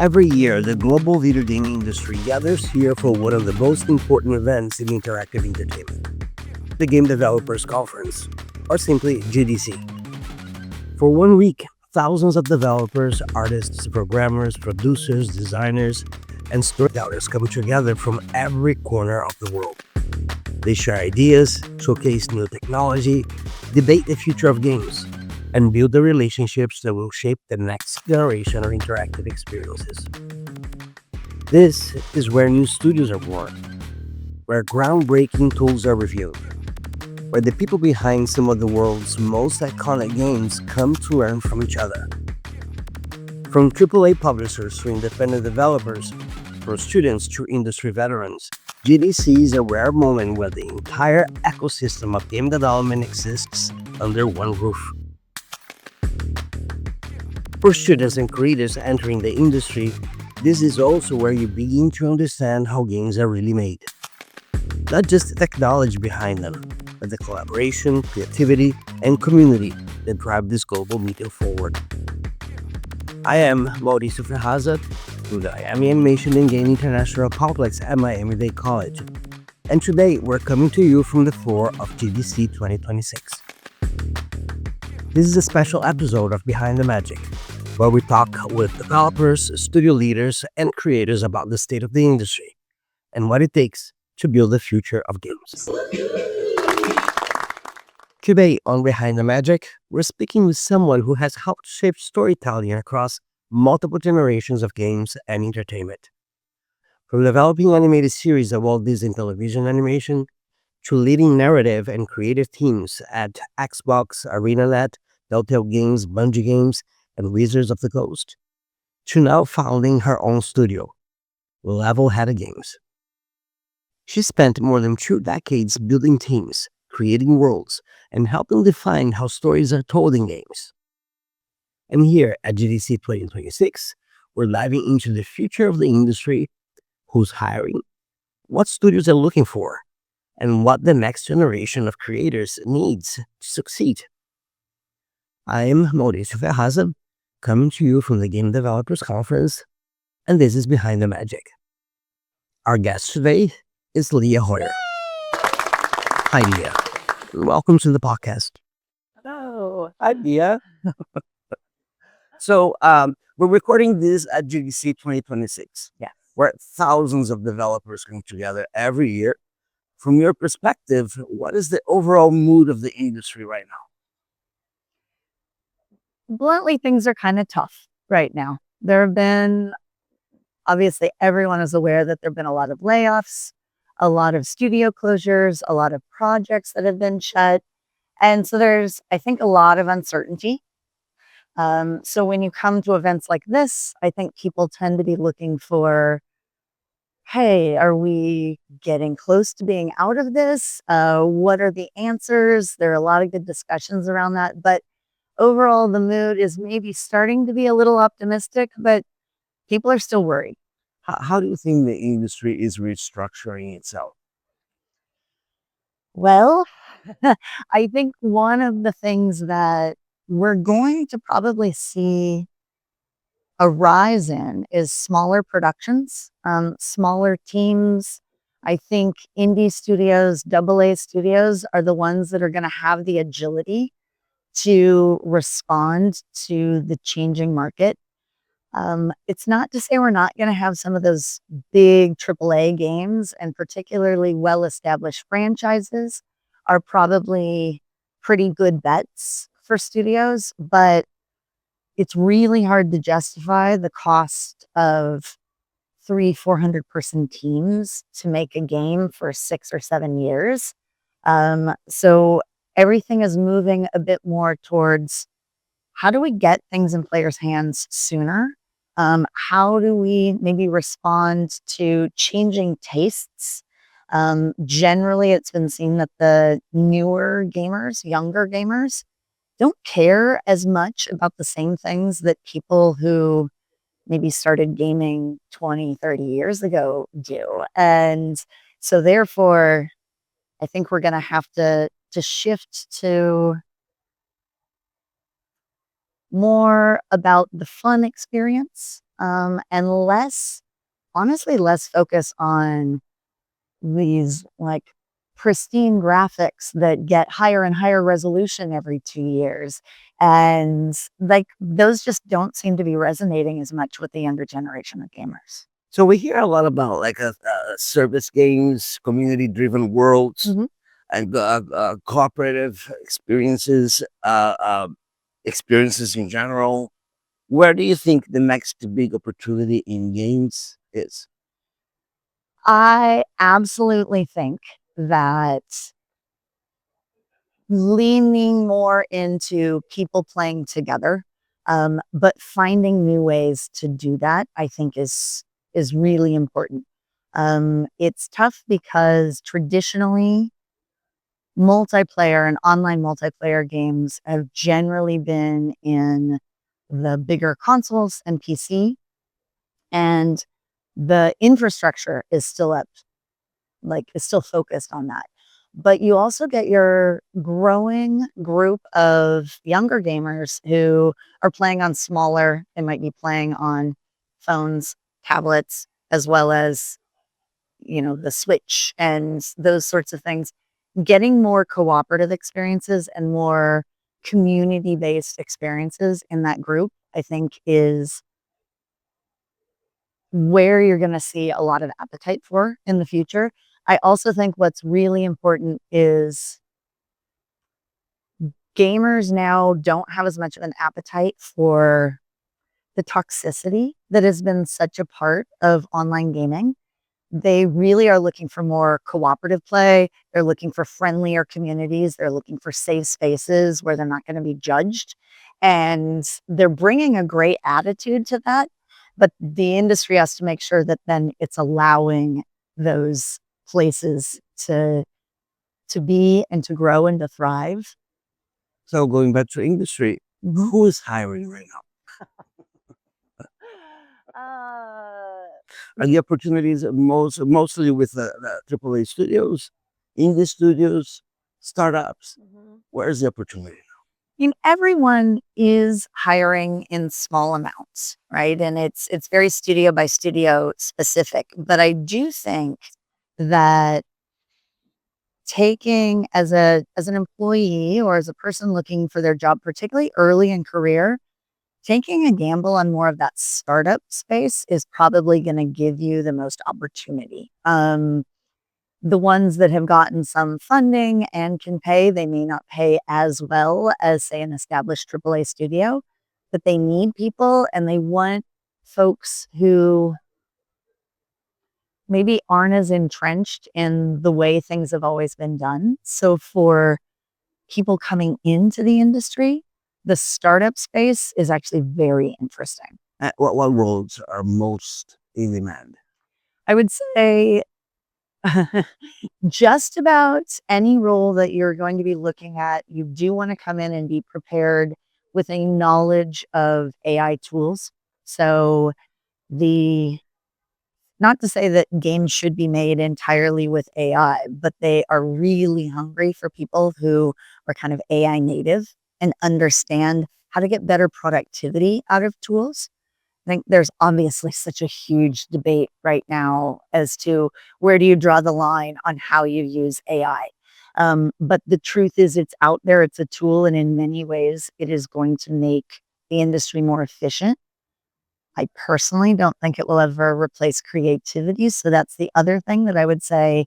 Every year, the global video game industry gathers here for one of the most important events in interactive entertainment, the Game Developers Conference, or simply GDC. For 1 week, thousands of developers, artists, programmers, producers, designers, and storytellers come together from every corner of the world. They share ideas, showcase new technology, debate the future of games, and build the relationships that will shape the next generation of interactive experiences. This is where new studios are born, where groundbreaking tools are revealed, where the people behind some of the world's most iconic games come to learn from each other. From AAA publishers to independent developers, from students to industry veterans, GDC is a rare moment where the entire ecosystem of game development exists under one roof. For students and creators entering the industry, this is also where you begin to understand how games are really made. Not just the technology behind them, but the collaboration, creativity, and community that drive this global medium forward. I am Mauricio Ferrazza through the Miami Animation and Game International Complex at Miami-Dade College. And today we're coming to you from the floor of GDC 2026. This is a special episode of Behind the Magic, where we talk with developers, studio leaders, and creators about the state of the industry and what it takes to build the future of games. Today on Behind the Magic, we're speaking with someone who has helped shape storytelling across multiple generations of games and entertainment. From developing animated series of Walt Disney Television Animation to leading narrative and creative teams at Xbox, ArenaNet, Telltale Games, Bungie Games, and Wizards of the Coast, to now founding her own studio, Level-Headed Games. She spent more than 2 decades building teams, creating worlds, and helping define how stories are told in games. And here at GDC 2026, we're diving into the future of the industry, who's hiring, what studios are looking for, and what the next generation of creators needs to succeed. I'm Mauricio Ferrazza, coming to you from the Game Developers Conference, and this is Behind the Magic. Our guest today is Leah Hoyer. Hi, Leah. Welcome to the podcast. Hello. Hi, Leah. So, we're recording this at GDC 2026, Yeah. where thousands of developers come together every year. From your perspective, what is the overall mood of the industry right now? Bluntly, things are kind of tough right now. There have been, obviously, everyone is aware that there have been a lot of layoffs, a lot of studio closures, a lot of projects that have been shut. And so there's, I think, a lot of uncertainty. So when you come to events like this, I think people tend to be looking for, hey, are we getting close to being out of this? What are the answers? There are a lot of good discussions around that. But overall, the mood is maybe starting to be a little optimistic, but people are still worried. How do you think the industry is restructuring itself? Well, I think one of the things that we're going to probably see a rise in is smaller productions, smaller teams. I think indie studios, AA studios are the ones that are going to have the agility to respond to the changing market. It's not to say we're not going to have some of those big AAA games, and particularly well-established franchises are probably pretty good bets for studios, but it's really hard to justify the cost of 300-400 person teams to make a game for 6 or 7 years. So everything is moving a bit more towards how do we get things in players' hands sooner? How do we maybe respond to changing tastes? Generally, it's been seen that the newer gamers, younger gamers, don't care as much about the same things that people who maybe started gaming 20, 30 years ago do. And so therefore, I think we're going to have to shift to more about the fun experience, and honestly, less focus on these like pristine graphics that get higher and higher resolution every 2 years. And like those just don't seem to be resonating as much with the younger generation of gamers. So we hear a lot about like service games, community-driven worlds, Mhm. and cooperative experiences, experiences in general. Where do you think the next big opportunity in games is? I absolutely think that leaning more into people playing together, but finding new ways to do that, I think is really important. It's tough because traditionally multiplayer and online multiplayer games have generally been in the bigger consoles and PC, and the infrastructure is still up, like is still focused on that. But you also get your growing group of younger gamers who are playing on smaller, they might be playing on phones, tablets, as well as, the Switch and those sorts of things. Getting more cooperative experiences and more community-based experiences in that group, I think is where you're gonna see a lot of appetite for in the future. I also think what's really important is gamers now don't have as much of an appetite for the toxicity that has been such a part of online gaming. They really are looking for more cooperative play. They're looking for friendlier communities. They're looking for safe spaces where they're not going to be judged. And they're bringing a great attitude to that. But the industry has to make sure that then it's allowing those places to be and to grow and to thrive. So going back to industry, Mhm. who is hiring right now? Uh, Are the opportunities mostly with the AAA studios, indie studios, startups? Where's the opportunity? everyone is hiring in small amounts, right? And it's very studio by studio specific. But I do think that taking as an employee or as a person looking for their job, particularly early in career, taking a gamble on more of that startup space is probably going to give you the most opportunity. The ones that have gotten some funding and can pay, they may not pay as well as, say, an established AAA studio, but they need people and they want folks who maybe aren't as entrenched in the way things have always been done. So for people coming into the industry, the startup space is actually very interesting. What roles are most in demand? I would say just about any role that you're going to be looking at, you do want to come in and be prepared with a knowledge of AI tools. So the not to say that games should be made entirely with AI, but they are really hungry for people who are kind of AI native and understand how to get better productivity out of tools. I think there's obviously such a huge debate right now as to where do you draw the line on how you use AI. But the truth is, it's out there, it's a tool, and in many ways, it is going to make the industry more efficient. I personally don't think it will ever replace creativity. So that's the other thing that I would say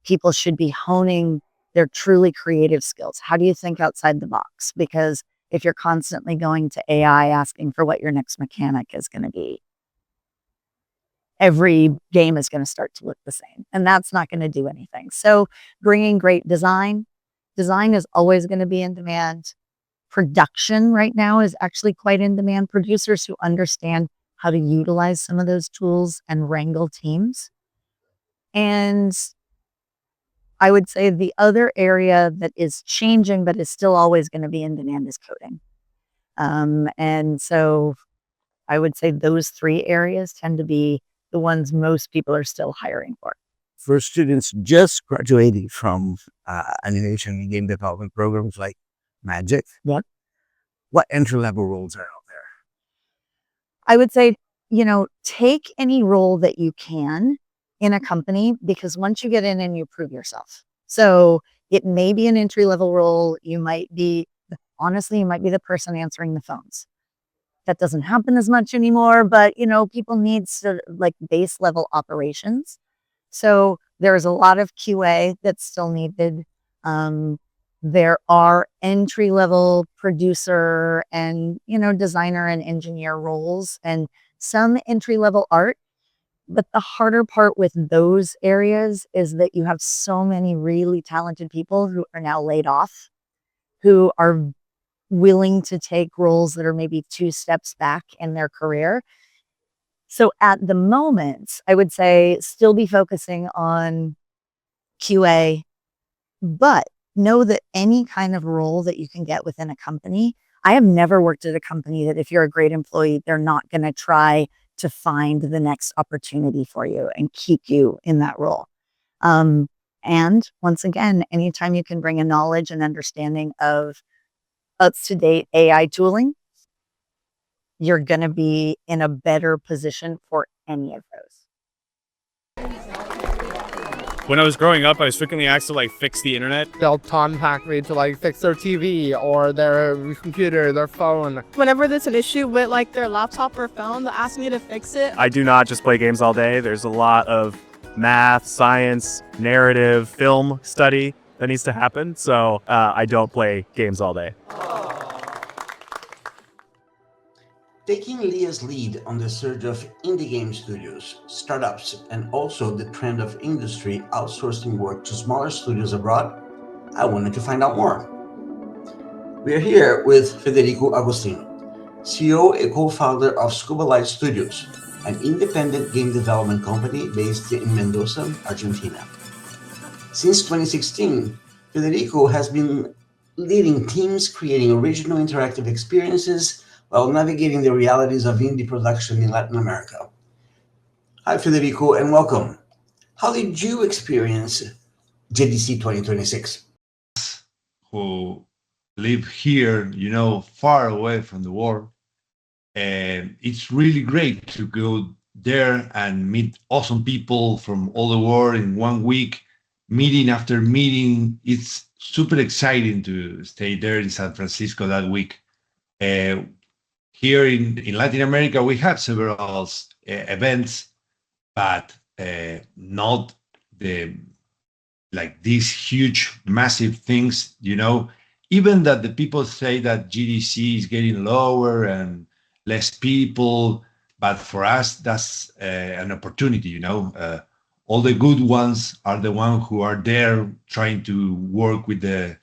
people should be honing their truly creative skills. How do you think outside the box? Because if you're constantly going to AI asking for what your next mechanic is going to be, every game is going to start to look the same. And that's not going to do anything. So bringing great design is always going to be in demand. Production right now is actually quite in demand. Producers who understand how to utilize some of those tools and wrangle teams. And I would say the other area that is changing, but is still always going to be in demand is coding. And so I would say those three areas tend to be the ones most people are still hiring for. For students just graduating from animation and game development programs like Magic, what entry level roles are out there? I would say take any role that you can in a company, because once you get in and you prove yourself. So it may be an entry level role. Honestly, you might be the person answering the phones. That doesn't happen as much anymore, but people need like base level operations. So there's a lot of QA that's still needed. There are entry level producer and, designer and engineer roles, and some entry level art. But the harder part with those areas is that you have so many really talented people who are now laid off, who are willing to take roles that are maybe 2 steps back in their career. So at the moment, I would say still be focusing on QA, but know that any kind of role that you can get within a company. I have never worked at a company that if you're a great employee, they're not going to try to find the next opportunity for you and keep you in that role. And once again, anytime you can bring a knowledge and understanding of up-to-date AI tooling, you're going to be in a better position for any of those. When I was growing up, I was frequently asked to fix the internet. They'll contact me to fix their TV or their computer, their phone. Whenever there's an issue with their laptop or phone, they'll ask me to fix it. I do not just play games all day. There's a lot of math, science, narrative, film study that needs to happen. So I don't play games all day. Taking Leah's lead on the surge of indie game studios, startups, and also the trend of industry outsourcing work to smaller studios abroad, I wanted to find out more. We are here with Federico Agostino, CEO and co-founder of Scubalight Studios, an independent game development company based in Mendoza, Argentina. Since 2016, Federico has been leading teams creating original interactive experiences while navigating the realities of indie production in Latin America. Hi, Federico, and welcome. How did you experience GDC 2026? Who live here, far away from the war, and it's really great to go there and meet awesome people from all the world in 1 week, meeting after meeting. It's super exciting to stay there in San Francisco that week. Here in Latin America, we have several events, but not these huge, massive things, Even that the people say that GDC is getting lower and less people, but for us, that's an opportunity, All the good ones are the ones who are there trying to work with the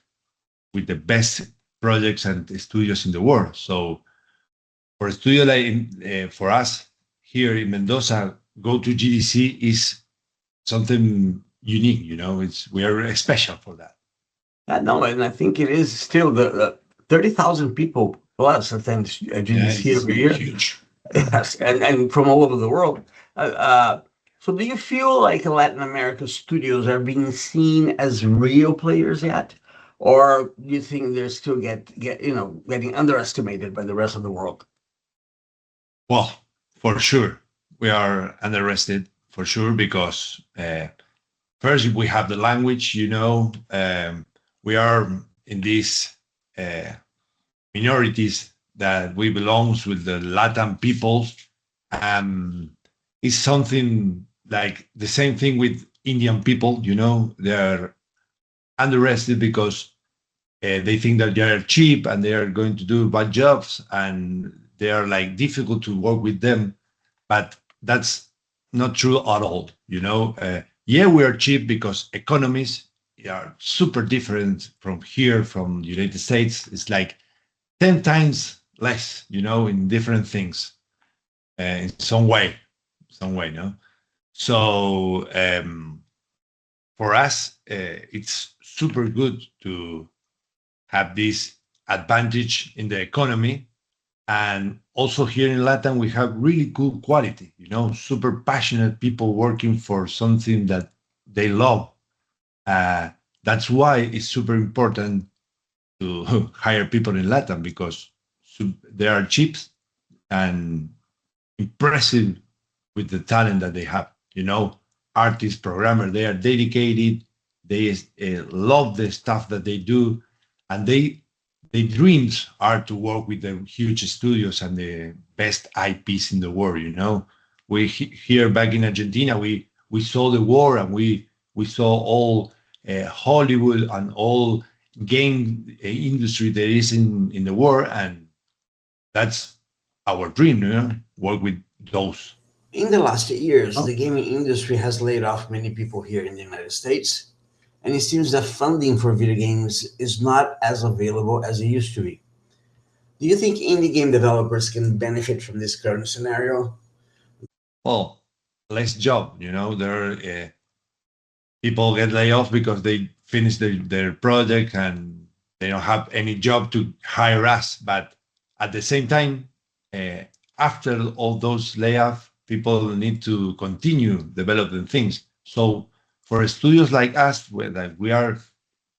best projects and studios in the world. So for a studio for us here in Mendoza, go to GDC is something unique, we are special for that. No, and I think it is still the 30,000 people plus attend GDC every year. Huge. Yes, and from all over the world. So do you feel like Latin America studios are being seen as real players yet? Or do you think they're still getting underestimated by the rest of the world? Well, for sure, we are underestimated, for sure, because first we have the language, we are in these minorities that we belong with the Latin peoples. It's something like the same thing with Indian people, they're underestimated because they think that they are cheap and they are going to do bad jobs and they are difficult to work with them, but that's not true at all. Yeah, we are cheap because economies are super different from here, from the United States. It's 10 times less, in different things, in some way, no? So for us, it's super good to have this advantage in the economy. And also here in Latin, we have really good quality, super passionate people working for something that they love. That's why it's super important to hire people in Latin, because they are cheap and impressive with the talent that they have. Artists, programmers, they are dedicated. They love the stuff that they do, and their dreams are to work with the huge studios and the best IPs in the world. We here back in Argentina, we saw the war, and we saw all Hollywood and all game industry there is in the world, and that's our dream. Work with those. In the last years, the gaming industry has laid off many people here in the United States, and it seems that funding for video games is not as available as it used to be. Do you think indie game developers can benefit from this current scenario? Well, less job. There people get laid off because they finish their project and they don't have any job to hire us. But at the same time, after all those layoffs, people need to continue developing things. So for studios like us, we are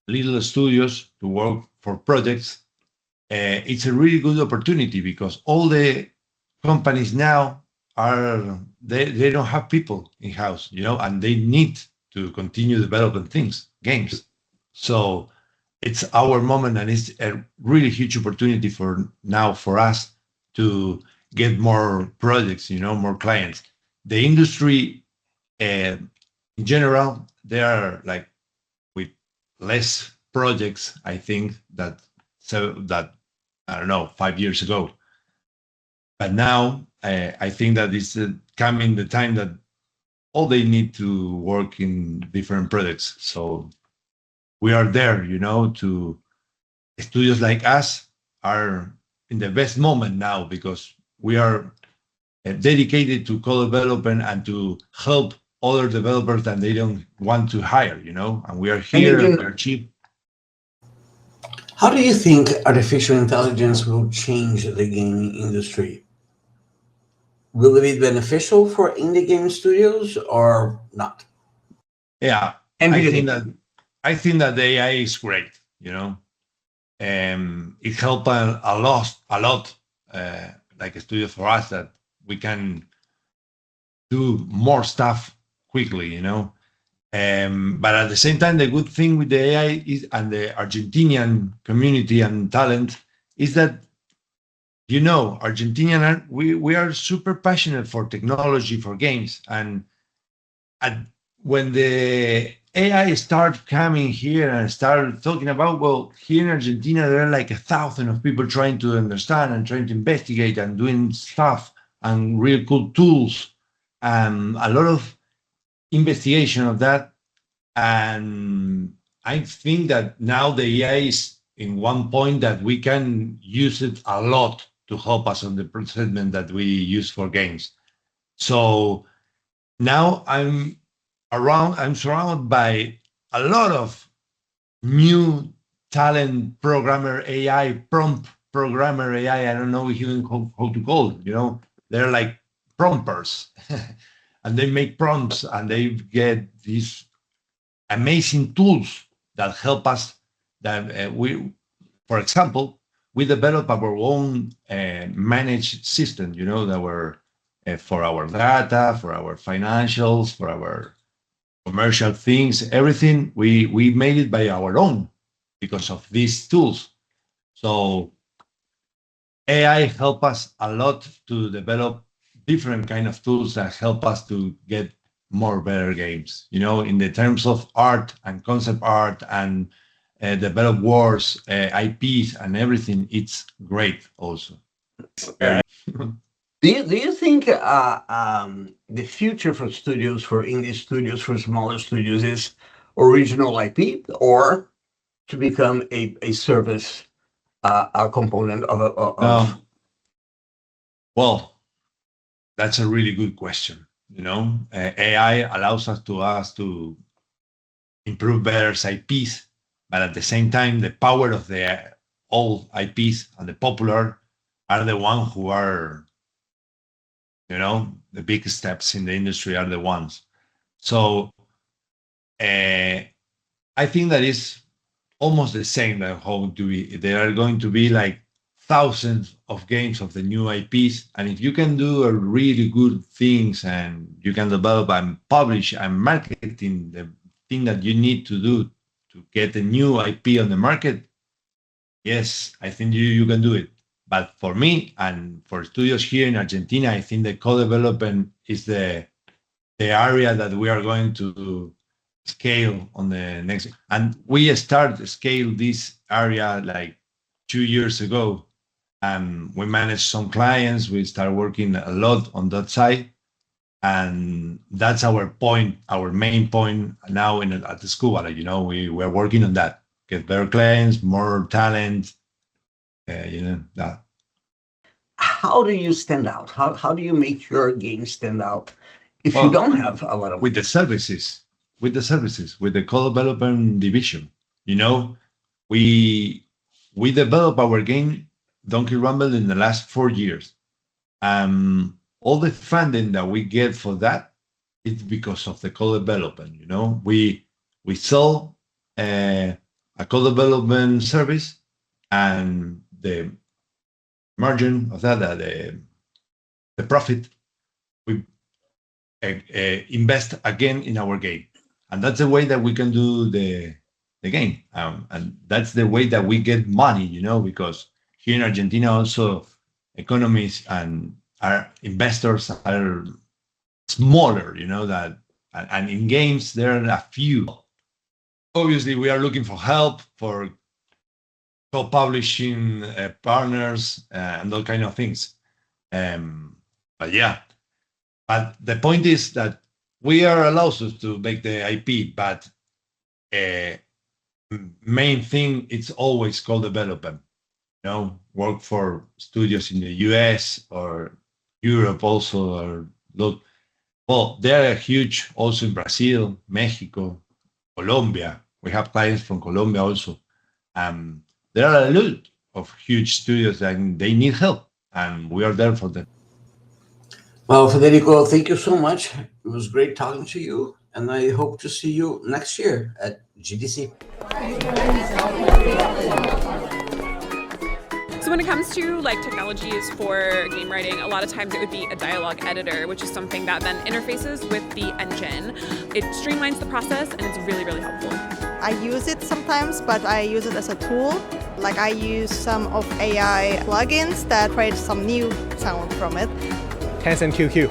little studios to work for projects, it's a really good opportunity because all the companies now they don't have people in house, and they need to continue developing games. So it's our moment, and it's a really huge opportunity for us to get more projects, more clients. The industry, in general, they are like with less projects, I think, that I don't know 5 years ago. But now I think that it's coming the time that all they need to work in different projects. So we are there, to studios like us are in the best moment now because we are dedicated to co-development and to help other developers that they don't want to hire, and we are here and we are cheap. How do you think artificial intelligence will change the gaming industry? Will it be beneficial for indie game studios or not? Yeah, I think that the AI is great. It helped a lot, like a studio for us that we can do more stuff quickly. But at the same time, the good thing with the AI is, and the Argentinian community and talent is that, Argentinian, we are super passionate for technology, for games. And when the AI start coming here and start talking about, well, here in Argentina, there are like 1,000 of people trying to understand and trying to investigate and doing stuff and real cool tools, and a lot of investigation of that. And I think that now the AI is in one point that we can use it a lot to help us on the segment that we use for games. So now I'm surrounded by a lot of new talent programmer AI, prompt programmer AI. I don't know even how to call it. They're like prompters and they make prompts and they get these amazing tools that help us. That for example, we develop our own managed system, that we're for our data, for our financials, for our commercial things, everything we made it by our own because of these tools. So AI help us a lot to develop different kind of tools that help us to get more better games, in the terms of art and concept art and develop words, IPs and everything. It's great also. Do you think the future for studios, for indie studios, for smaller studios is original IP or to become a service, a component of Well, that's a really good question. AI allows us to improve better IPs, but at the same time, the power of the old IPs and the popular are the ones who are, the big steps in the industry are the ones. So I think that is almost the same. That there are going to be like thousands of games of the new IPs. And if you can do a really good things and you can develop and publish and marketing the thing that you need to do to get a new IP on the market, yes, I think you can do it. But for me and for studios here in Argentina, I think the co-development is the area that we are going to scale on the next. And we start to scale this area like 2 years ago. We manage some clients. We start working a lot on that side. And that's our point, our main point now at the Scubalight. We're working on that. Get better clients, more talent, that. How do you stand out? How do you make your game stand out if you Well, don't have a lot of with the services, with the co-development division. We developed our game Donkey Rumble in the last 4 years. All the funding that we get for that is because of the co-development. We sell a co-development service, and the margin of that, the profit, we invest again in our game, and that's the way that we can do the game, and that's the way that we get money. Because here in Argentina also economies and our investors are smaller. That and in games there are a few. Obviously, we are looking for help for co-publishing partners and all kind of things. But the point is that we are allowed to make the IP, but main thing it's always co-development. Work for studios in the US or Europe also, or look. Well, they are huge also in Brazil, Mexico, Colombia. We have clients from Colombia also. There are a lot of huge studios and they need help, and we are there for them. Well, Federico, thank you so much. It was great talking to you, and I hope to see you next year at GDC. So when it comes to technologies for game writing, a lot of times it would be a dialogue editor, which is something that then interfaces with the engine. It streamlines the process and it's really, really helpful. I use it sometimes, but I use it as a tool. I use some of AI plugins that create some new sound from it. Tencent QQ.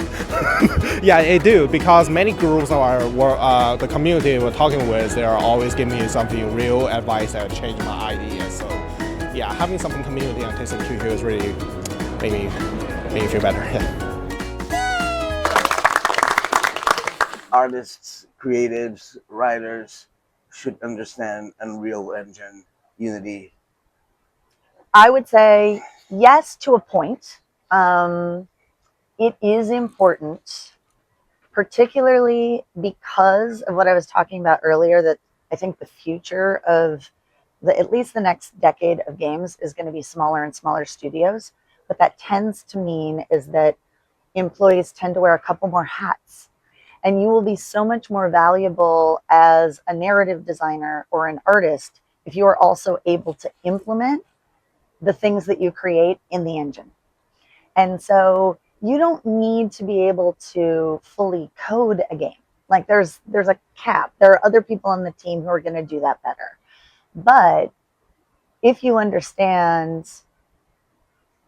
Yeah, it do, because many groups the community we're talking with, they are always giving me something real advice that change my idea. So yeah, having something community on Tencent QQ is really made me feel better. Yeah. Artists, creatives, writers should understand Unreal Engine, Unity. I would say yes to a point. It is important, particularly because of what I was talking about earlier, that I think the future of at least the next decade of games is going to be smaller and smaller studios. What that tends to mean is that employees tend to wear a couple more hats, and you will be so much more valuable as a narrative designer or an artist if you are also able to implement the things that you create in the engine. And so you don't need to be able to fully code a game. There's a cap. There are other people on the team who are going to do that better. But if you understand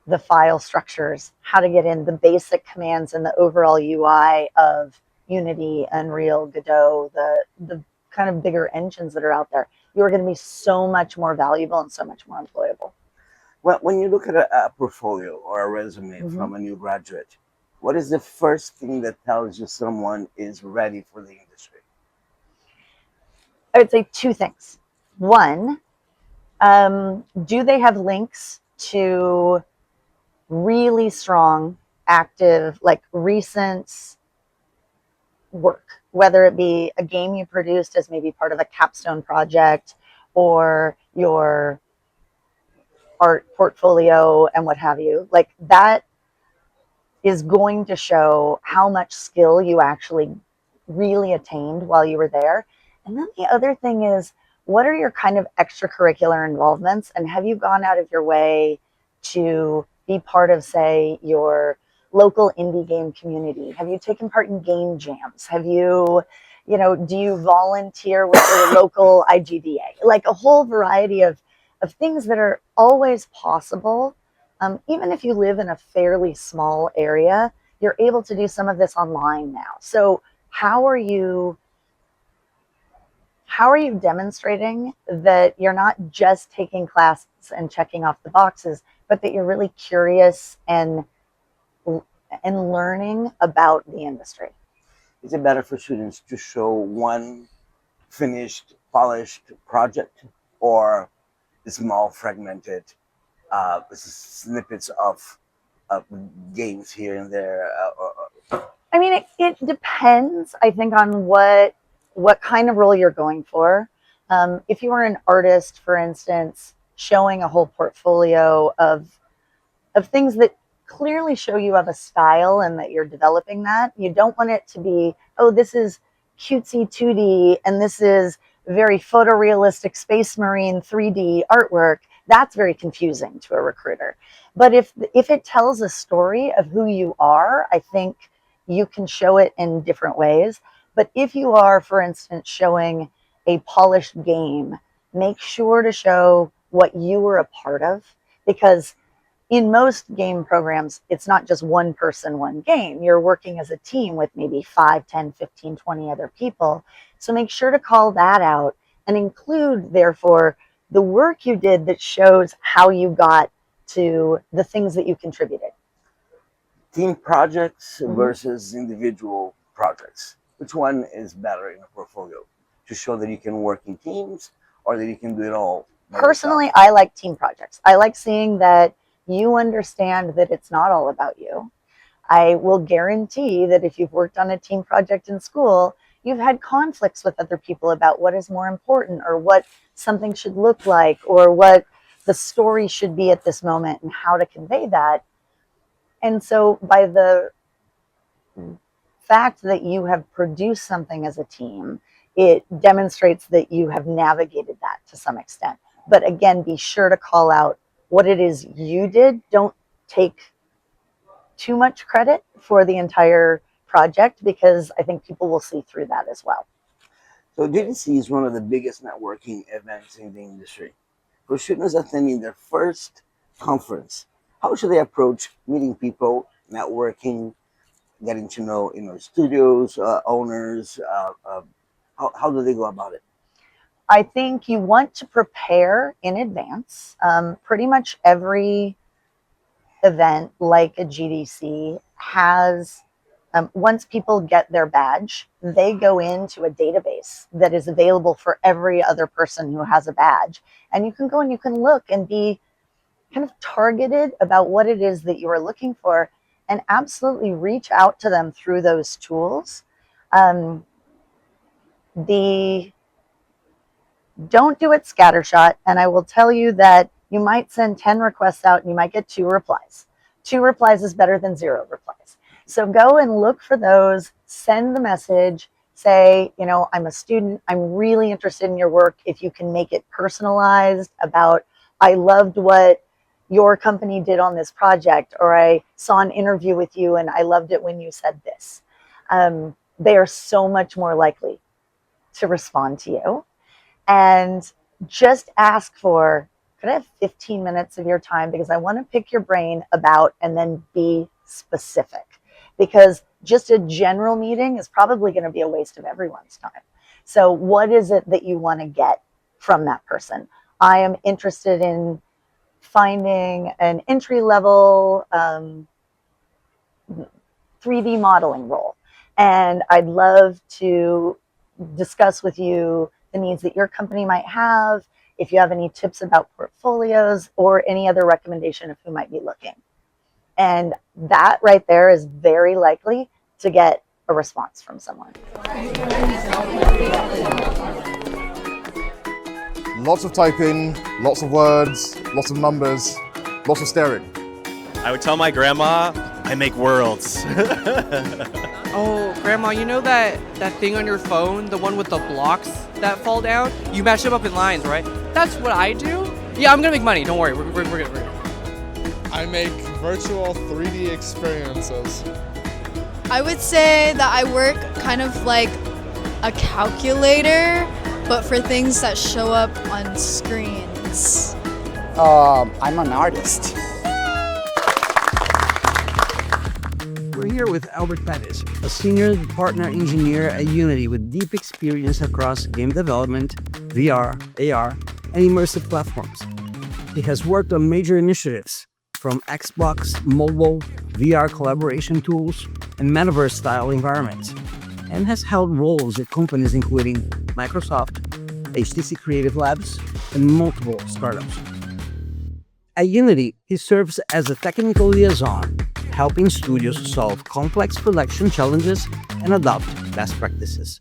the file structures, how to get in the basic commands and the overall UI of Unity, Unreal, Godot, the kind of bigger engines that are out there, you are going to be so much more valuable and so much more employable. Well, when you look at a portfolio or a resume from a new graduate, what is the first thing that tells you someone is ready for the industry? I would say two things. One, do they have links to really strong, active, recent work, whether it be a game you produced as maybe part of a capstone project or your art portfolio and what have you. That is going to show how much skill you actually really attained while you were there. And then the other thing is, what are your kind of extracurricular involvements, and have you gone out of your way to be part of, say, your local indie game community? Have you taken part in game jams? Have you, do you volunteer with your local IGDA? Like a whole variety of things that are always possible. Even if you live in a fairly small area, you're able to do some of this online now. So how are you demonstrating that you're not just taking classes and checking off the boxes, but that you're really curious and learning about the industry? Is it better for students to show one finished, polished project, or the small, fragmented snippets of games here and there? I mean, it depends, I think, on what kind of role you're going for. If you are an artist, for instance, showing a whole portfolio of things that clearly show you have a style and that you're developing that. You don't want it to be, oh, this is cutesy 2D and this is very photorealistic Space Marine 3D artwork. That's very confusing to a recruiter. But if it tells a story of who you are, I think you can show it in different ways. But if you are, for instance, showing a polished game, make sure to show what you were a part of, because in most game programs, it's not just one person, one game. You're working as a team with maybe 5, 10, 15, 20 other people. So make sure to call that out and include, therefore, the work you did that shows how you got to the things that you contributed. Team projects versus individual projects. Which one is better in a portfolio? To show that you can work in teams or that you can do it all? Personally, I like team projects. I like seeing that you understand that it's not all about you. I will guarantee that if you've worked on a team project in school, you've had conflicts with other people about what is more important or what something should look like or what the story should be at this moment and how to convey that. And so by the fact that you have produced something as a team, it demonstrates that you have navigated that to some extent. But again, be sure to call out what it is you did. Don't take too much credit for the entire project, because I think people will see through that as well. So GDC is one of the biggest networking events in the industry. For students attending their first conference, how should they approach meeting people, networking, getting to know studios, owners? How do they go about it? I think you want to prepare in advance. Pretty much every event like a GDC has, once people get their badge, they go into a database that is available for every other person who has a badge. And you can go and you can look and be kind of targeted about what it is that you are looking for, and absolutely reach out to them through those tools. Don't do it scattershot, and I will tell you that you might send 10 requests out and you might get 2 replies. 2 replies is better than 0 replies. So go and look for those, send the message, say, I'm a student, I'm really interested in your work. If you can make it personalized about, I loved what your company did on this project, or I saw an interview with you and I loved it when you said this. They are so much more likely to respond to you. And just ask for, could I have 15 minutes of your time? Because I want to pick your brain about, and then be specific. Because just a general meeting is probably going to be a waste of everyone's time. So what is it that you want to get from that person? I am interested in finding an entry-level 3D modeling role. And I'd love to discuss with you the needs that your company might have, if you have any tips about portfolios or any other recommendation of who might be looking. And that right there is very likely to get a response from someone. Lots of typing, lots of words, lots of numbers, lots of staring. I would tell my grandma, I make worlds. Oh, Grandma, you know that thing on your phone, the one with the blocks that fall down? You match them up in lines, right? That's what I do. Yeah, I'm gonna make money. Don't worry, we're good. I make virtual 3D experiences. I would say that I work kind of like a calculator, but for things that show up on screens. I'm an artist. We're here with Albert Pettis, a senior partner engineer at Unity with deep experience across game development, VR, AR, and immersive platforms. He has worked on major initiatives from Xbox, mobile, VR collaboration tools, and metaverse-style environments, and has held roles at companies including Microsoft, HTC Creative Labs, and multiple startups. At Unity, he serves as a technical liaison, helping studios solve complex production challenges and adopt best practices.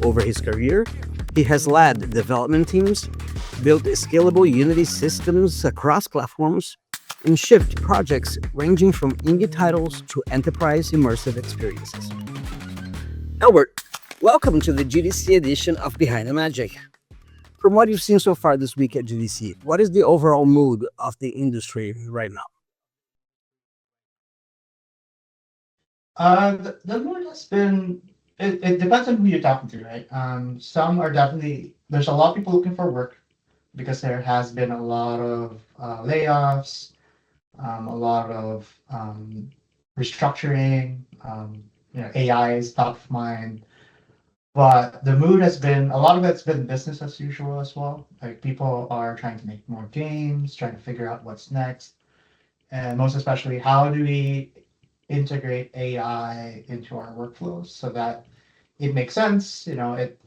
Over his career, he has led development teams, built scalable Unity systems across platforms, and shipped projects ranging from indie titles to enterprise immersive experiences. Albert, welcome to the GDC edition of Behind the Magic. From what you've seen so far this week at GDC, what is the overall mood of the industry right now? The mood has been, it depends on who you're talking to, right? Some are definitely, there's a lot of people looking for work because there has been a lot of layoffs, a lot of restructuring, AI is top of mind. But the mood has been, a lot of it's been business as usual as well. Like people are trying to make more games, trying to figure out what's next. And most especially, how do we integrate AI into our workflows so that it makes sense, it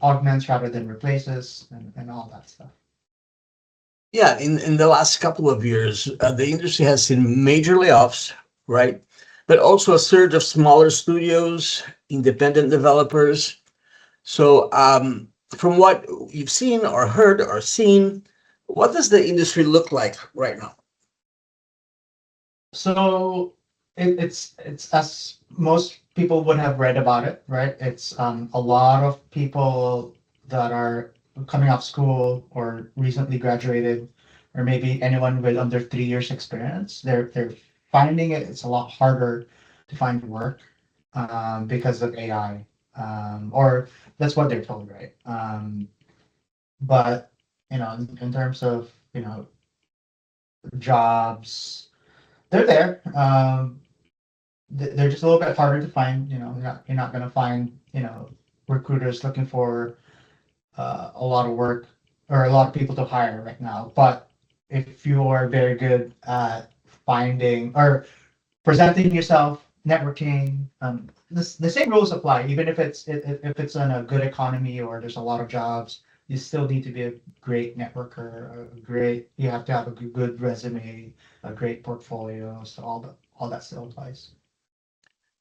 augments rather than replaces and all that stuff. Yeah, in the last couple of years, the industry has seen major layoffs, right? But also a surge of smaller studios, independent developers. So from what you've seen or heard or seen, what does the industry look like right now? So it's as most people would have read about it, right? It's a lot of people that are coming off school or recently graduated, or maybe anyone with under 3 years experience. They're finding it's a lot harder to find work because of AI, or that's what they're told, right? But in terms of jobs, they're there. They're just a little bit harder to find. You're not going to find recruiters looking for a lot of work or a lot of people to hire right now. But if you are very good at finding or presenting yourself, networking, the same rules apply. Even if it's in a good economy or there's a lot of jobs, you still need to be a great networker. You have to have a good resume, a great portfolio. So all that still applies.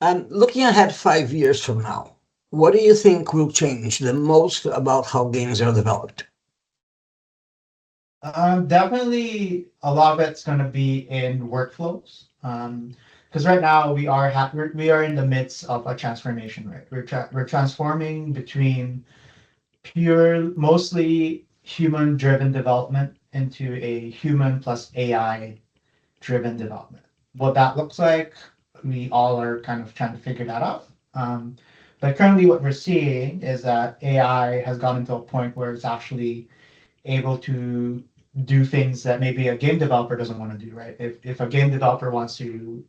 And looking ahead 5 years from now, what do you think will change the most about how games are developed? Definitely a lot of it's going to be in workflows. Because right now we are in the midst of a transformation, right? We're transforming between pure, mostly human-driven development into a human plus AI-driven development. What that looks like, we all are kind of trying to figure that out. But currently what we're seeing is that AI has gotten to a point where it's actually able to do things that maybe a game developer doesn't want to do, right? If a game developer wants to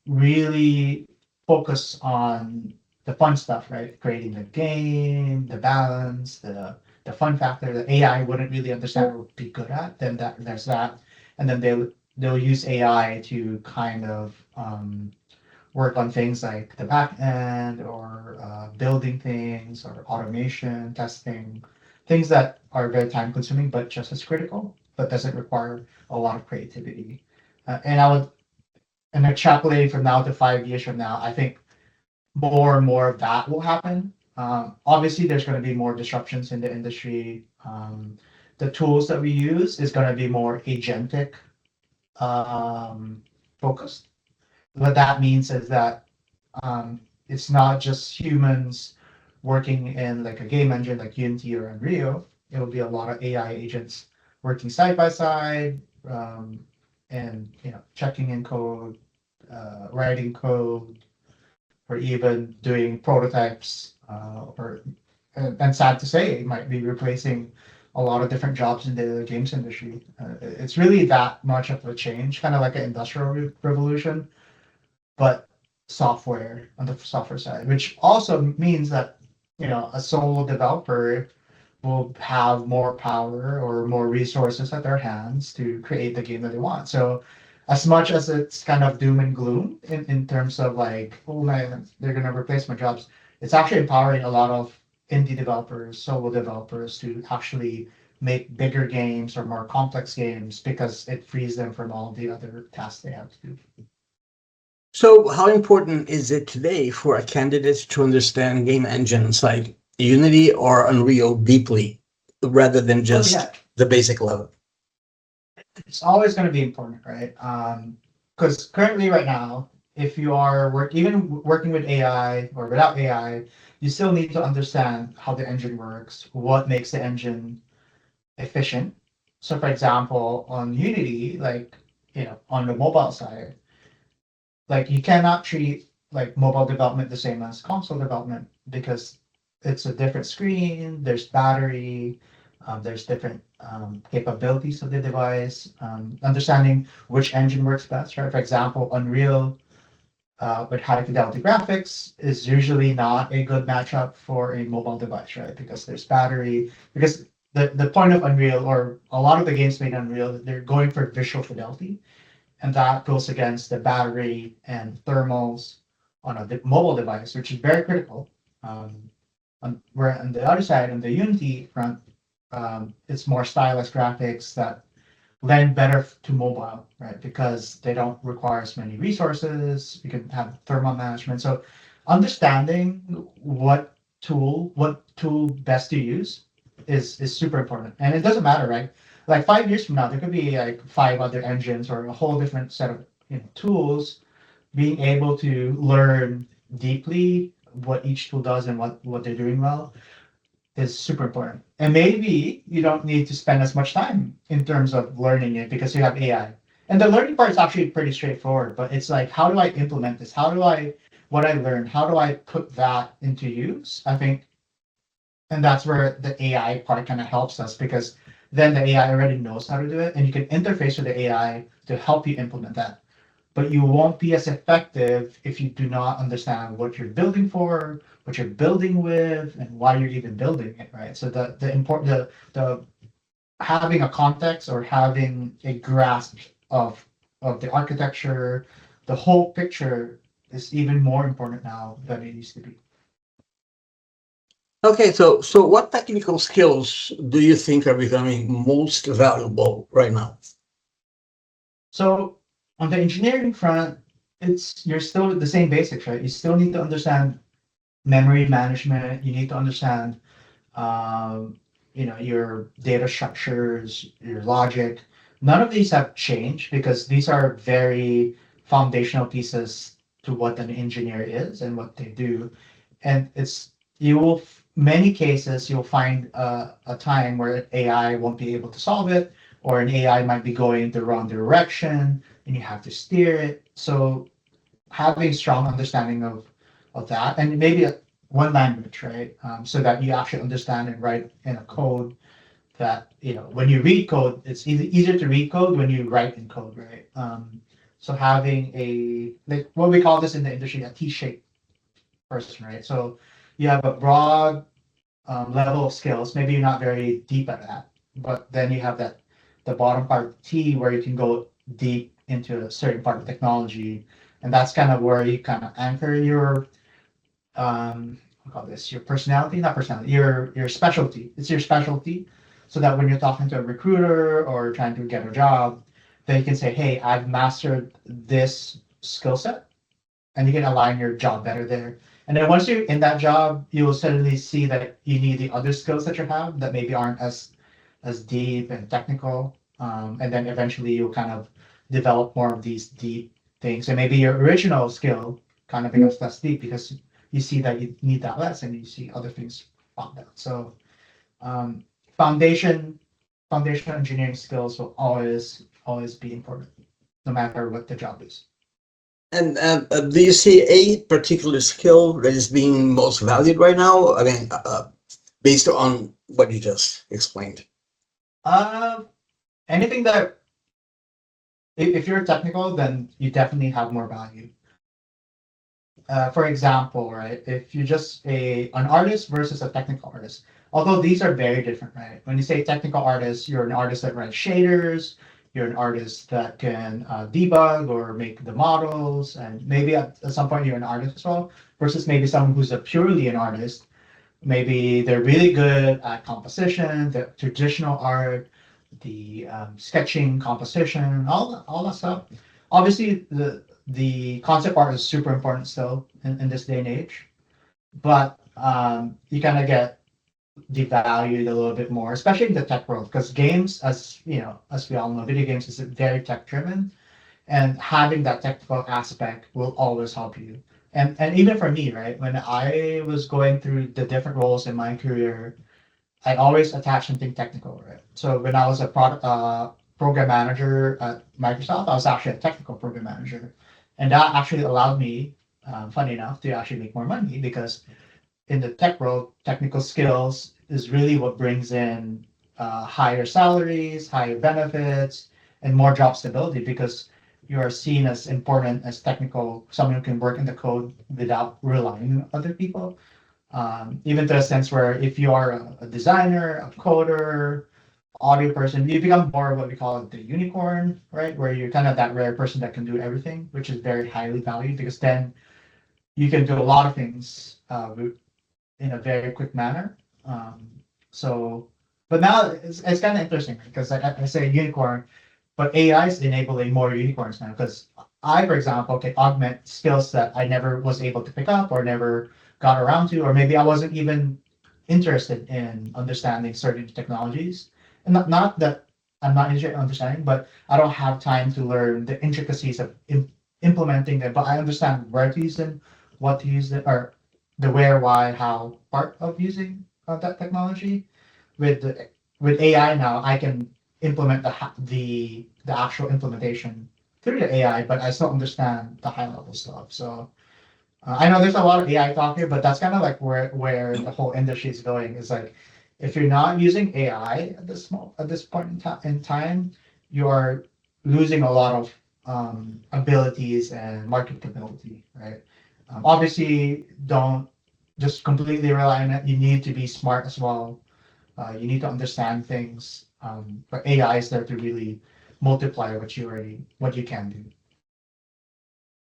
really focus on the fun stuff, right? Creating the game, the balance, the fun factor that AI wouldn't really understand or be good at, then there's that. And then they'll use AI to kind of work on things like the back end or building things or automation, testing, things that are very time consuming but just as critical, but doesn't require a lot of creativity. And extrapolating from now to 5 years from now, I think more and more of that will happen. Obviously, there's going to be more disruptions in the industry. The tools that we use is going to be more agentic focused. What that means is that it's not just humans working in like a game engine like Unity or Unreal. It will be a lot of AI agents working side by side, in checking in code, writing code, or even doing prototypes, and sad to say, it might be replacing a lot of different jobs in the games industry. It's really that much of a change, kind of like an industrial revolution, but software on the software side, which also means that a solo developer will have more power or more resources at their hands to create the game that they want. So as much as it's kind of doom and gloom in terms of like, oh man, they're gonna replace my jobs, it's actually empowering a lot of indie developers, solo developers to actually make bigger games or more complex games because it frees them from all the other tasks they have to do. So, how important is it today for a candidate to understand game engines like Unity or Unreal deeply rather than just yeah. the basic level? It's always going to be important, right? Because currently, right now, if you are even working with AI or without AI, you still need to understand how the engine works, what makes the engine efficient. So, for example, on Unity, like on the mobile side, like you cannot treat like mobile development the same as console development because it's a different screen, there's battery, there's different capabilities of the device, understanding which engine works best, right? For example, Unreal with high fidelity graphics is usually not a good matchup for a mobile device, right? Because there's battery, because the point of Unreal or a lot of the games made on Unreal, they're going for visual fidelity, and that goes against the battery and thermals on a mobile device, which is very critical. Where on the other side, on the Unity front, it's more stylized graphics that lend better to mobile, right? Because they don't require as many resources. You can have thermal management. So understanding what tool best to use is super important. And it doesn't matter, right? Like 5 years from now, there could be like 5 other engines or a whole different set of tools. Being able to learn deeply what each tool does and what they're doing well is super important. And maybe you don't need to spend as much time in terms of learning it because you have AI. And the learning part is actually pretty straightforward, but it's like, how do I implement this? What I learned, how do I put that into use? I think, and that's where the AI part kind of helps us because then the AI already knows how to do it and you can interface with the AI to help you implement that. But you won't be as effective if you do not understand what you're building for, what you're building with, and why you're even building it, right? So the having a context or having a grasp of the architecture, the whole picture is even more important now than it used to be. Okay, so what technical skills do you think are becoming most valuable right now? So on the engineering front, you're still the same basics, right? You still need to understand memory management. You need to understand, your data structures, your logic. None of these have changed because these are very foundational pieces to what an engineer is and what they do. And many cases you'll find a time where AI won't be able to solve it, or an AI might be going the wrong direction, and you have to steer it. So having strong understanding of that, and maybe one language, right? So that you actually understand and write in a code that, when you read code, it's easier to read code when you write in code, right? So having like what we call this in the industry, a T-shaped person, right? So you have a broad level of skills. Maybe you're not very deep at that, but then you have the bottom part T where you can go deep into a certain part of technology, and that's kind of where you kind of anchor your call this your personality, not personality, your specialty. It's your specialty, so that when you're talking to a recruiter or trying to get a job, they can say, "Hey, I've mastered this skill set," and you can align your job better there. And then once you're in that job, you will suddenly see that you need the other skills that you have that maybe aren't as deep and technical. And then eventually you'll kind of develop more of these deep things. And maybe your original skill kind of becomes less deep because you see that you need that less and you see other things pop out. So foundational engineering skills will always be important. no matter what the job is. And do you see a particular skill that is being most valued right now? I mean, based on what you just explained. Anything that if you're technical, then you definitely have more value. For example, right, if you're just an artist versus a technical artist, although these are very different, right? When you say technical artist, you're an artist that writes shaders, you're an artist that can debug or make the models, and maybe at some point you're an artist as well, versus maybe someone who's purely an artist. Maybe they're really good at composition, the traditional art, the sketching, composition, all that stuff. Obviously, the concept art is super important still in this day and age, but you kind of get devalued a little bit more, especially in the tech world, because games, as you know, as we all know, video games is very tech driven, and having that technical aspect will always help you. And even for me, right, when I was going through the different roles in my career, I always attach something technical, right? So when I was a program manager at Microsoft, I was actually a technical program manager, and that actually allowed me, funny enough, to actually make more money because in the tech world, technical skills is really what brings in higher salaries, higher benefits, and more job stability because you are seen as important as technical, someone who can work in the code without relying on other people. Even to a sense where if you are a designer, a coder, audio person, you become more of what we call the unicorn, right? Where you're kind of that rare person that can do everything, which is very highly valued because then you can do a lot of things in a very quick manner. But now it's kind of interesting because I say unicorn, but AI is enabling more unicorns now because I, for example, can augment skills that I never was able to pick up or never got around to, or maybe I wasn't even interested in understanding certain technologies. And not that I'm not interested in understanding, but I don't have time to learn the intricacies of implementing them. But I understand where to use them, what to use them, or the where, why, how part of using that technology. With AI now, I can implement the actual implementation through the AI, but I still understand the high level stuff. So I know there's a lot of AI talk here, but that's kind of like where the whole industry is going. Is like if you're not using AI at this point in time, you are losing a lot of abilities and marketability, right? Obviously, don't just completely rely on it. You need to be smart as well. You need to understand things. But AI is there to really multiply what you can do.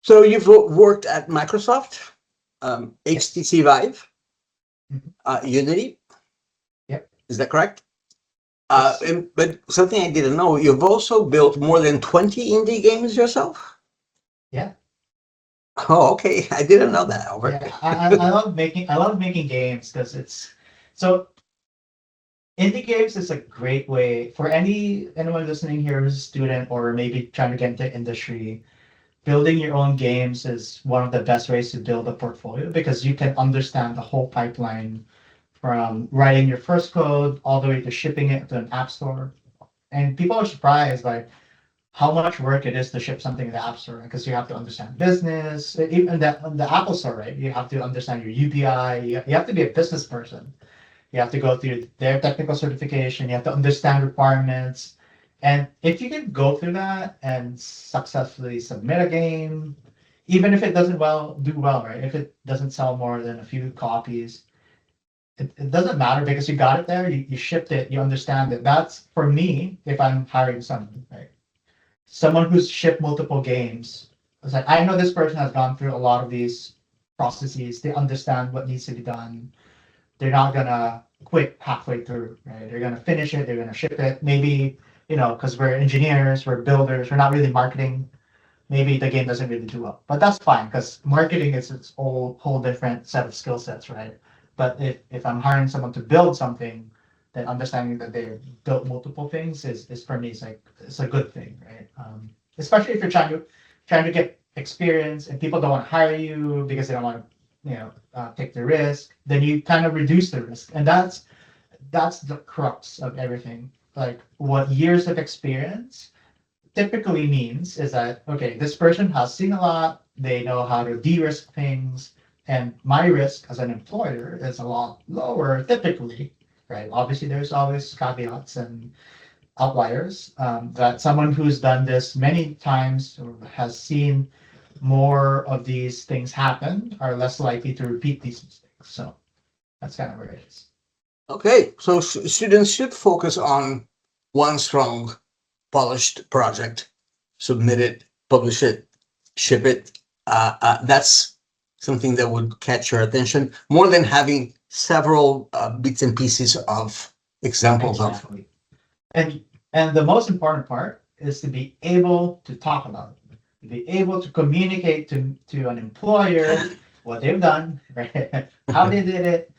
So you've worked at Microsoft, HTC Vive, Unity. Yep. Is that correct? Yes. But something I didn't know, you've also built more than 20 indie games yourself? Yeah. Oh, okay. I didn't know that, Albert. Yeah, I love making games because it's so indie games is a great way for anyone listening here who's a student or maybe trying to get into industry. Building your own games is one of the best ways to build a portfolio because you can understand the whole pipeline from writing your first code all the way to shipping it to an app store. And people are surprised like how much work it is to ship something in the app store because you have to understand business, even the Apple store, right? You have to understand your UPI. You have to be a business person. You have to go through their technical certification. You have to understand requirements. And if you can go through that and successfully submit a game, even if it doesn't do well, right? If it doesn't sell more than a few copies, it doesn't matter because you got it there, you shipped it, you understand it. That's for me, if I'm hiring someone, right? Someone who's shipped multiple games. It's like, I know this person has gone through a lot of these processes. They understand what needs to be done. They're not gonna quit halfway through, right? They're gonna finish it. They're gonna ship it. Maybe, because we're engineers, we're builders, we're not really marketing. Maybe the game doesn't really do well, but that's fine because marketing is its whole different set of skill sets, right? But if I'm hiring someone to build something, then understanding that they've built multiple things is for me, it's a good thing, right? Especially if you're trying to get experience and people don't want to hire you because they don't want to, take the risk, then you kind of reduce the risk. And that's the crux of everything. Like what years of experience typically means is that, okay, this person has seen a lot, they know how to de-risk things, and my risk as an employer is a lot lower typically, right? Obviously, there's always caveats and outliers, that someone who's done this many times or has seen more of these things happen are less likely to repeat these mistakes. So that's kind of where it is. Okay, so students should focus on one strong, polished project, submit it, publish it, ship it. That's something that would catch your attention more than having several bits and pieces of examples Exactly. And the most important part is to be able to talk about it, to be able to communicate to an employer what they've done, right? How they did it,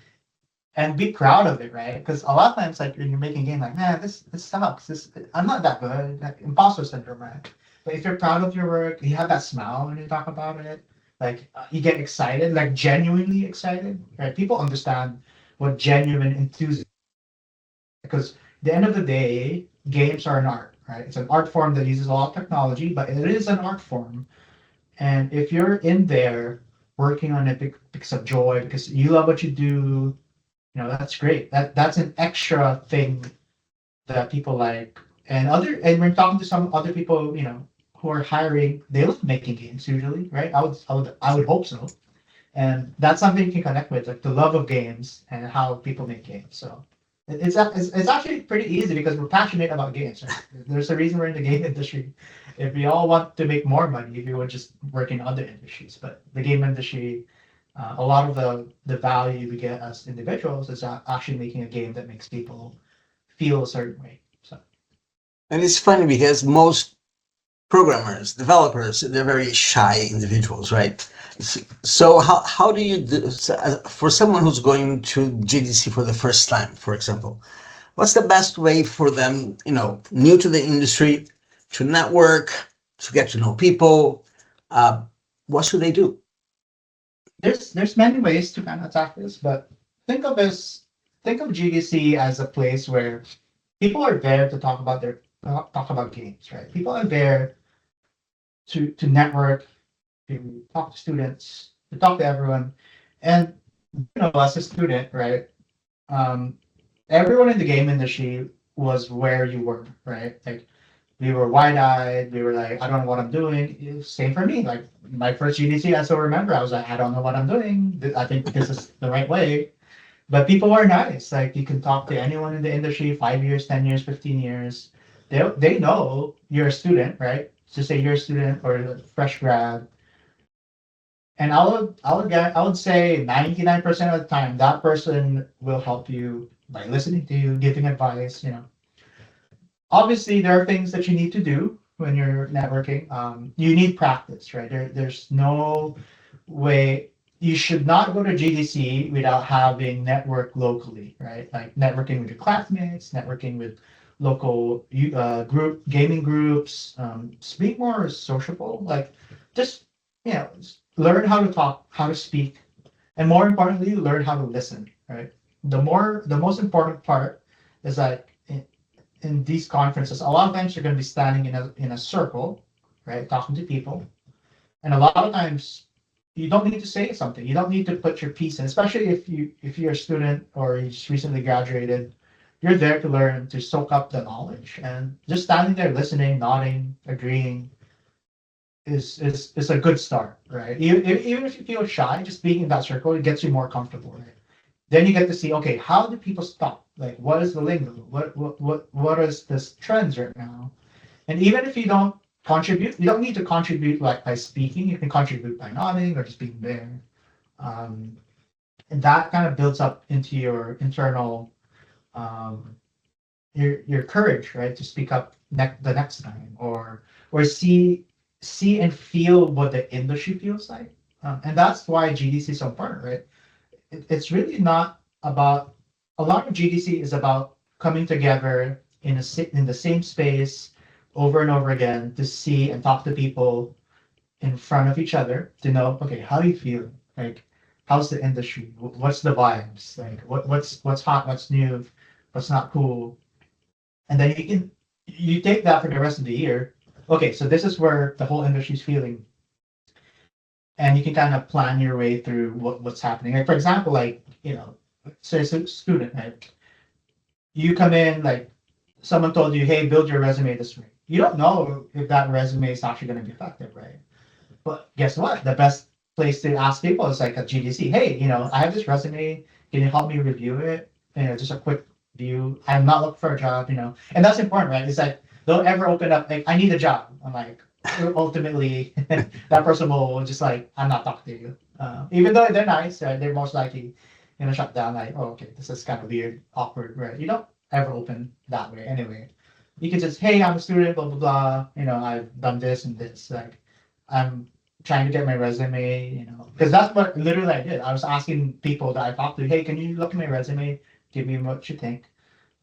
and be proud of it, right? Because a lot of times, like when you're making a game, like, man, this sucks. I'm not that good. Like, imposter syndrome, right? But if you're proud of your work, you have that smile when you talk about it. Like you get excited, like genuinely excited, right? People understand what genuine enthusiasm. Because at the end of the day, games are an art, right? It's an art form that uses a lot of technology, but it is an art form. And if you're in there working on it because of joy, because you love what you do, that's great. That's an extra thing that people like. And we're talking to some other people, who are hiring, they love making games usually, right? I would hope so. And that's something you can connect with, like the love of games and how people make games. So it's actually pretty easy because we're passionate about games. Right? There's a reason we're in the game industry. If we all want to make more money, if we would just work in other industries, but the game industry, a lot of the value we get as individuals is actually making a game that makes people feel a certain way. So, and it's funny because most programmers, developers, they're very shy individuals, right? So how do you do, for someone who's going to GDC for the first time, for example, what's the best way for them, new to the industry, to network, to get to know people? What should they do? there's many ways to kind of attack this, but think of GDC as a place where people are there to talk about games, right? People are there to network, to talk to students, to talk to everyone. And as a student, right? Everyone in the game industry was where you were, right? Like we were wide-eyed, we were like, I don't know what I'm doing. Same for me. Like my first GDC, I still remember, I was like, I don't know what I'm doing. I think this is the right way. But people are nice. Like you can talk to anyone in the industry, 5 years, 10 years, 15 years. They know you're a student, right? So say you're a student or a fresh grad. And I would say 99% of the time that person will help you by listening to you, giving advice, Obviously there are things that you need to do when you're networking. You need practice, right? There's no way you should not go to GDC without having network locally, right? Like networking with your classmates, networking with local gaming groups, speak more sociable, like just learn how to talk, how to speak, and more importantly, learn how to listen, right? The most important part is that in these conferences, a lot of times you're going to be standing in a circle, right, talking to people, and a lot of times you don't need to say something. You don't need to put your piece in, especially if you're a student or you just recently graduated. You're there to learn, to soak up the knowledge, and just standing there listening, nodding, agreeing is a good start, right? Even if you feel shy, just being in that circle, it gets you more comfortable, right? Then you get to see, okay, how do people talk? Like, what is the lingo? What is this trends right now? And even if you don't contribute, you don't need to contribute like by speaking. You can contribute by nodding or just being there. And that kind of builds up into your internal your courage, right, to speak up the next time, or see and feel what the industry feels like. And that's why GDC is so important, right? It's really not about, a lot of GDC is about coming together in the same space over and over again to see and talk to people in front of each other to know, okay, how do you feel? Like, how's the industry? What's the vibes? Like, what's hot? What's new? What's not cool? And then you take that for the rest of the year, okay, so this is where the whole industry's feeling. And you can kind of plan your way through what's happening. Like, for example, like, so as a student, right? You come in, like, someone told you, hey, build your resume this way. You don't know if that resume is actually going to be effective, right? But guess what? The best place to ask people is like a GDC. Hey, I have this resume. Can you help me review it? Just a quick view. I'm not looking for a job, and that's important, right? It's like, don't ever open up, like, I need a job. I'm like, ultimately, that person will just like, I'm not talking to you. Even though they're nice, right? They're most likely shut down, like, oh, okay, this is kind of weird, awkward, right? You don't ever open that way anyway. You can just, hey, I'm a student, blah, blah, blah. I've done this and this. Like, I'm trying to get my resume, because that's what literally I did. I was asking people that I talked to, hey, can you look at my resume? Give me what you think.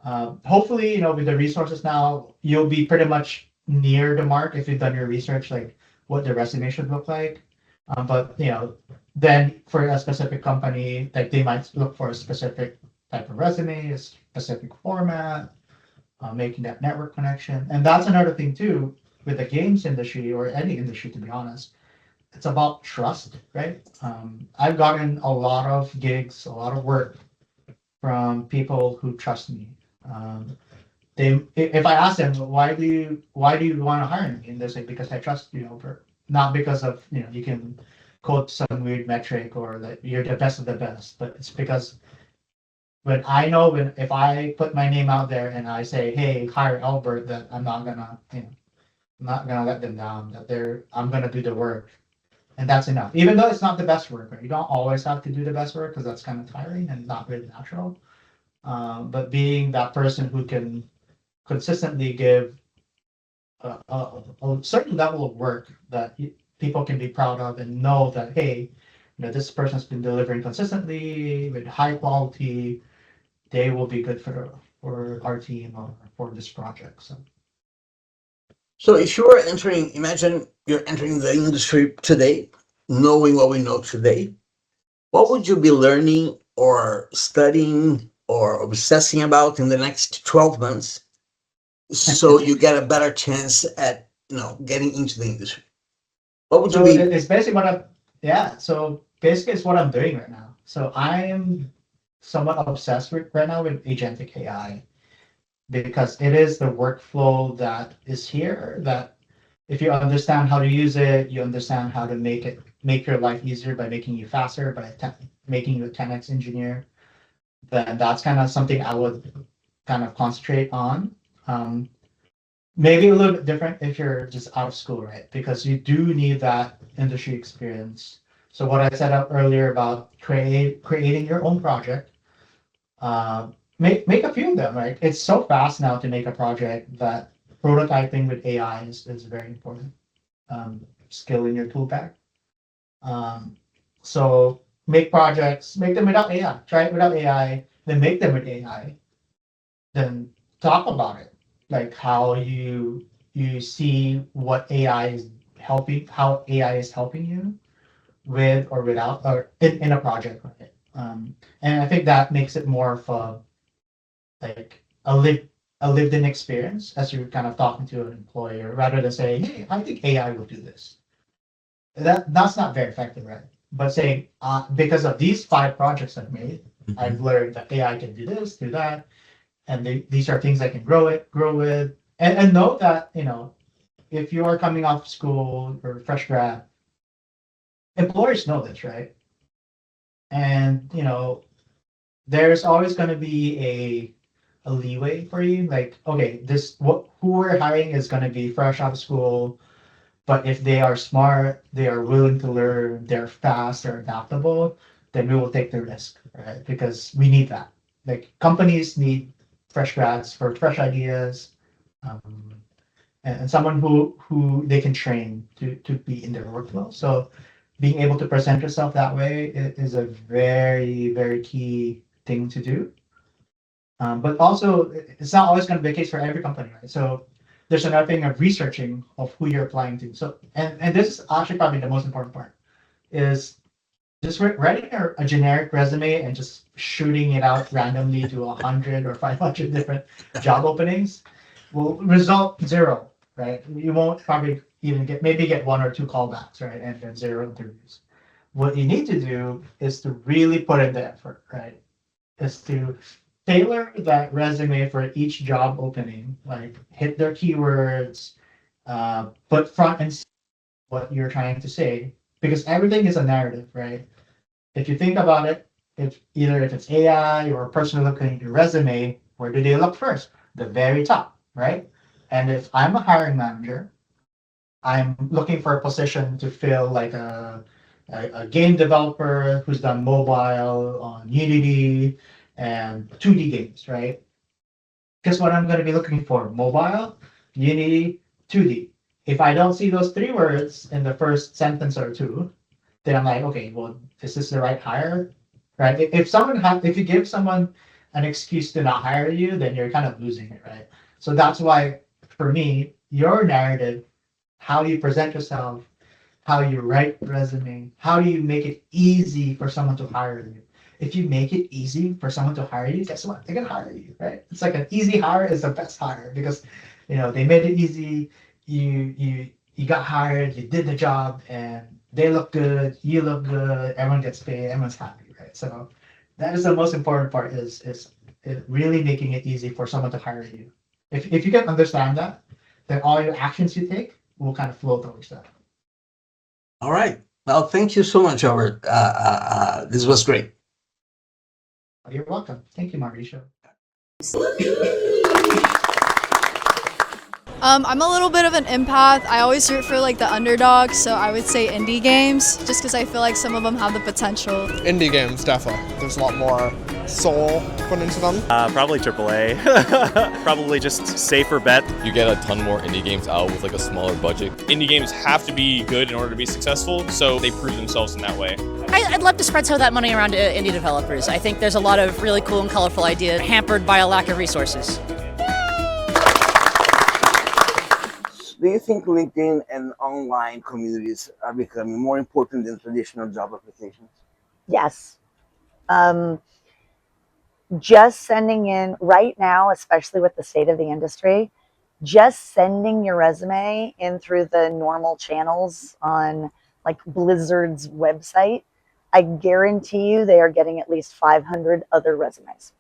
Hopefully, with the resources now, you'll be pretty much near the mark if you've done your research, like what the resume should look like. But then for a specific company, like they might look for a specific type of resume, a specific format, making that network connection. And that's another thing too, with the games industry or any industry, to be honest. It's about trust, right? I've gotten a lot of gigs, a lot of work from people who trust me. If I ask them, why do you want to hire me? And they say, because I trust you, not because of, you can quote some weird metric or that you're the best of the best, but it's because if I put my name out there and I say, hey, hire Albert, that I'm not gonna let them down, that I'm gonna do the work. And that's enough. Even though it's not the best work, right? You don't always have to do the best work because that's kind of tiring and not really natural. But being that person who can consistently give a certain level of work that people can be proud of and know that, hey, this person's been delivering consistently with high quality, they will be good for our team or for this project. So if you were imagine you're entering the industry today, knowing what we know today, what would you be learning or studying or obsessing about in the next 12 months so you get a better chance at getting into the industry? What would you be? It's basically so basically it's what I'm doing right now. So I am somewhat obsessed right now with agentic AI because it is the workflow that is here that if you understand how to use it, you understand how to make your life easier by making you faster, by making you a 10x engineer, then that's kind of something I would kind of concentrate on. Maybe a little bit different if you're just out of school, right? Because you do need that industry experience. So what I said up earlier about creating your own project, make a few of them, right? It's so fast now to make a project that prototyping with AI is very important. Skill in your tool bag. So make projects, make them without AI. Try it without AI, then make them with AI. Then talk about it, like how you see what AI is helping, how AI is helping you with or without or in a project, right? And I think that makes it more of a lived-in experience as you're kind of talking to an employer rather than saying, hey, I think AI will do this. That's not very effective, right? But saying, because of these 5 projects I've made, I've learned that AI can do this, do that, and these are things I can grow with, and know that, if you are coming off school or fresh grad, employers know this, right? And, there's always going to be a leeway for you. Like, okay, who we're hiring is going to be fresh out of school, but if they are smart, they are willing to learn, they're fast, they're adaptable, then we will take the risk, right? Because we need that. Like, companies need fresh grads for fresh ideas, and someone who they can train to be in their workflow. So being able to present yourself that way is a very, very key thing to do. But also, it's not always going to be the case for every company, right? So there's another thing of researching of who you're applying to. So, and this is actually probably the most important part, is just writing a generic resume and just shooting it out randomly to 100 or 500 different job openings will result 0. right? You won't probably even get one or two callbacks, right? And then 0 interviews. What you need to do is to really put in the effort, right? Is to tailor that resume for each job opening, like hit their keywords, put front and center what you're trying to say, because everything is a narrative, right? If you think about it, if it's AI or a person looking at your resume, where do they look first? The very top, right? And if I'm a hiring manager, I'm looking for a position to fill like a game developer who's done mobile on Unity and 2D games, right? Guess what I'm going to be looking for? Mobile, Unity, 2D. If I don't see those three words in the first sentence or two, then I'm like, okay, well, is this the right hire? Right? If you give someone an excuse to not hire you, then you're kind of losing it, right? So that's why, for me, your narrative, how you present yourself, how you write resume, how do you make it easy for someone to hire you? If you make it easy for someone to hire you, guess what? They're gonna hire you, right? It's like an easy hire is the best hire because they made it easy. You got hired, you did the job, and they look good, you look good, everyone gets paid, everyone's happy, right? So that is the most important part is really making it easy for someone to hire you. If you can understand that, then all your actions you take will kind of flow towards that. All right. Well, thank you so much, Robert. This was great. You're welcome. Thank you, Mauricio. I'm a little bit of an empath. I always root for like the underdog, so I would say indie games, just because I feel like some of them have the potential. Indie games, definitely. There's a lot more soul put into them. Probably AAA. Probably just safer bet. You get a ton more indie games out with like a smaller budget. Indie games have to be good in order to be successful, so they prove themselves in that way. I'd love to spread some of that money around to indie developers. I think there's a lot of really cool and colorful ideas hampered by a lack of resources. Do you think LinkedIn and online communities are becoming more important than traditional job applications? Yes. Just sending in right now, especially with the state of the industry, just sending your resume in through the normal channels on like Blizzard's website, I guarantee you they are getting at least 500 other resumes.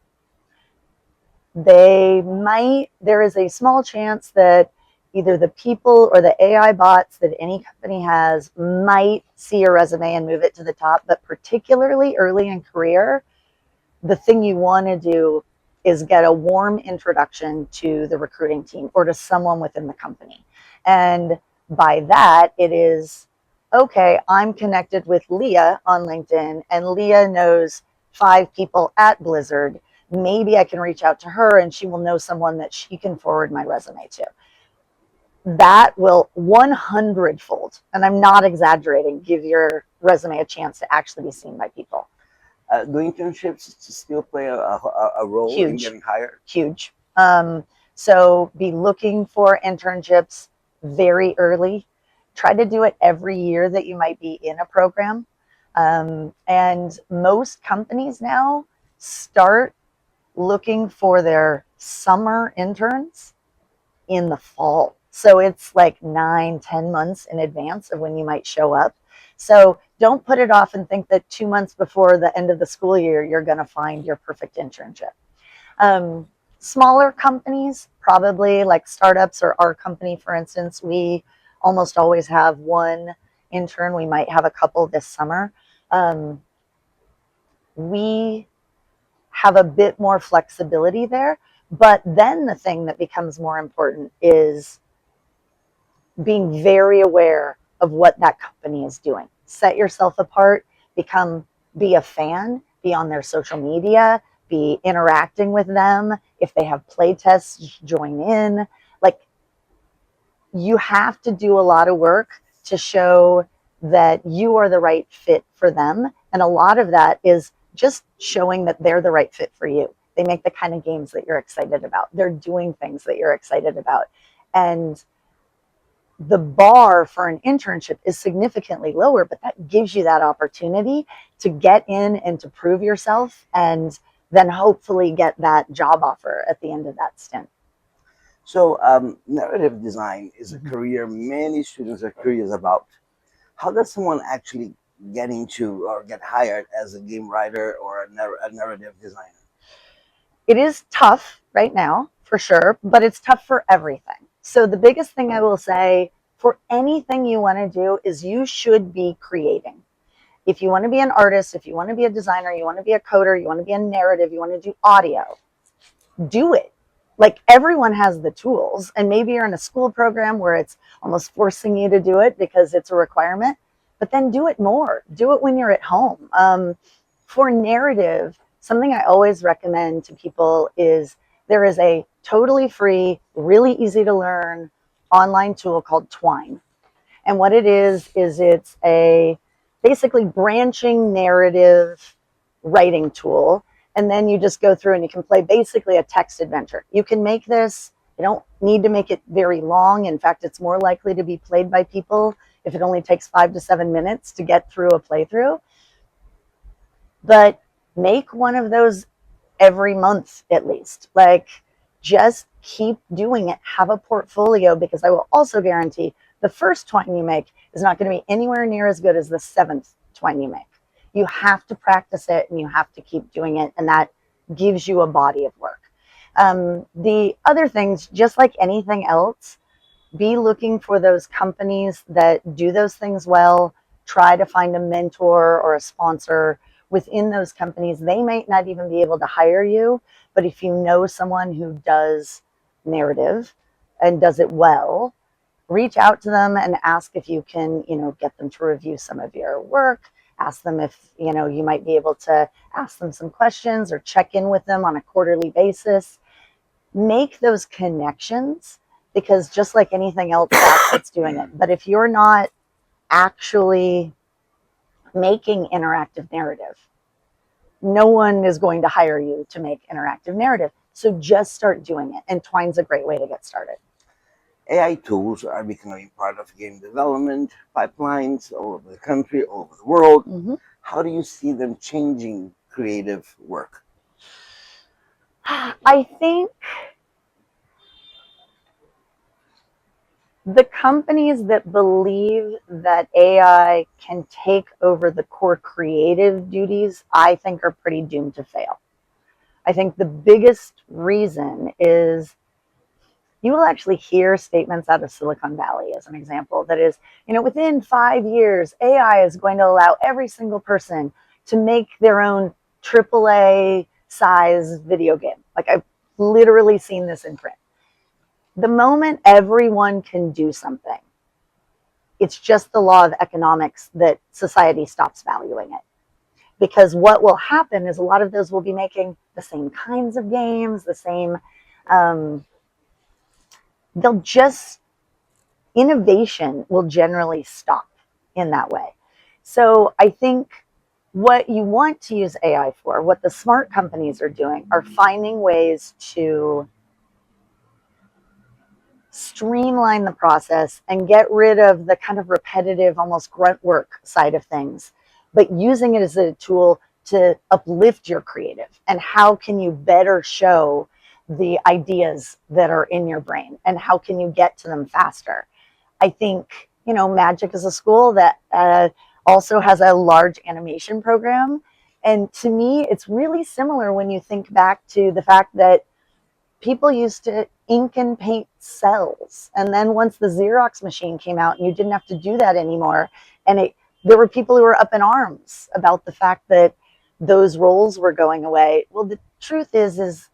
There is a small chance that either the people or the AI bots that any company has might see your resume and move it to the top, but particularly early in career, the thing you want to do is get a warm introduction to the recruiting team or to someone within the company. And by that, it is, okay, I'm connected with Leah on LinkedIn, and Leah knows 5 people at Blizzard. Maybe I can reach out to her and she will know someone that she can forward my resume to. That will 100-fold, and I'm not exaggerating, give your resume a chance to actually be seen by people. Do internships still play a role in getting hired? Huge. So be looking for internships very early. Try to do it every year that you might be in a program. And most companies now start looking for their summer interns in the fall. So it's like 9-10 months in advance of when you might show up. So don't put it off and think that 2 months before the end of the school year, you're going to find your perfect internship. Smaller companies, probably like startups or our company, for instance, we almost always have 1 intern. We might have a couple this summer. We have a bit more flexibility there. But then the thing that becomes more important is being very aware of what that company is doing. Set yourself apart, be a fan, be on their social media, be interacting with them. If they have play tests, join in. Like, you have to do a lot of work to show that you are the right fit for them. And a lot of that is just showing that they're the right fit for you. They make the kind of games that you're excited about. They're doing things that you're excited about. And the bar for an internship is significantly lower, but that gives you that opportunity to get in and to prove yourself and then hopefully get that job offer at the end of that stint. So, narrative design is a career many students are curious about. How does someone actually get into or get hired as a game writer or a narrative designer? It is tough right now, for sure, but it's tough for everything. So the biggest thing I will say for anything you want to do is you should be creating. If you want to be an artist, if you want to be a designer, you want to be a coder, you want to be a narrative, you want to do audio, do it. Like everyone has the tools, and maybe you're in a school program where it's almost forcing you to do it because it's a requirement, but then do it more. Do it when you're at home. For narrative, something I always recommend to people is there is a totally free, really easy to learn online tool called Twine. And what it is it's a basically branching narrative writing tool. And then you just go through and you can play basically a text adventure. You can make this, you don't need to make it very long. In fact, it's more likely to be played by people if it only takes 5 to 7 minutes to get through a playthrough. But make one of those every month at least. Like, just keep doing it. Have a portfolio, because I will also guarantee the first Twine you make is not going to be anywhere near as good as the 7th Twine you make. You have to practice it and you have to keep doing it, and that gives you a body of work. The other things, just like anything else, be looking for those companies that do those things well. Try to find a mentor or a sponsor within those companies. They might not even be able to hire you, but if you know someone who does narrative and does it well, reach out to them and ask if you can, get them to review some of your work. Ask them if, you might be able to ask them some questions or check in with them on a quarterly basis. Make those connections, because just like anything else, that's what's doing it. But if you're not actually making interactive narrative, no one is going to hire you to make interactive narrative. So just start doing it. And Twine's a great way to get started. AI tools are becoming part of game development pipelines all over the country, all over the world. Mm-hmm. How do you see them changing creative work? I think the companies that believe that AI can take over the core creative duties, I think, are pretty doomed to fail. I think the biggest reason is you will actually hear statements out of Silicon Valley, as an example, that is, within 5 years, AI is going to allow every single person to make their own AAA size video game. Like, I've literally seen this in print. The moment everyone can do something, it's just the law of economics that society stops valuing it. Because what will happen is a lot of those will be making the same kinds of games, the same, innovation will generally stop in that way. So I think what you want to use AI for, what the smart companies are doing, are finding ways to streamline the process and get rid of the kind of repetitive, almost grunt work side of things, but using it as a tool to uplift your creative. And how can you better show the ideas that are in your brain, and how can you get to them faster? I think, Magic is a school that also has a large animation program. And to me, it's really similar when you think back to the fact that people used to ink and paint cells. And then once the Xerox machine came out and you didn't have to do that anymore, and there were people who were up in arms about the fact that those roles were going away. Well, the truth is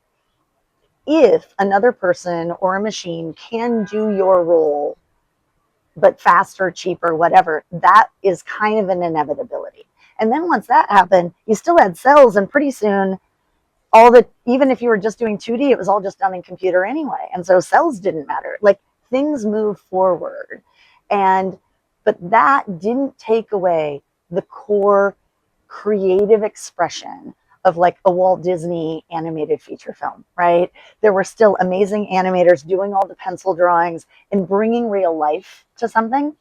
if another person or a machine can do your role, but faster, cheaper, whatever, that is kind of an inevitability. And then once that happened, you still had cells, and pretty soon even if you were just doing 2D, it was all just done in computer anyway. And so cells didn't matter. Like, things move forward. But that didn't take away the core creative expression of like a Walt Disney animated feature film, right? There were still amazing animators doing all the pencil drawings and bringing real life to something.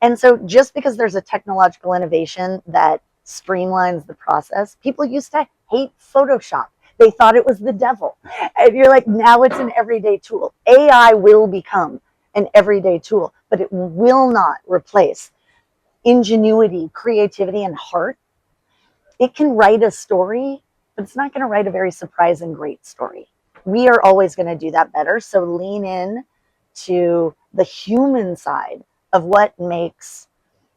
And so just because there's a technological innovation that streamlines the process, people used to hate Photoshop. They thought it was the devil. And you're like, now it's an everyday tool. AI will become an everyday tool, but it will not replace ingenuity, creativity, and heart. It can write a story, but it's not going to write a very surprising, great story. We are always going to do that better. So lean in to the human side of what makes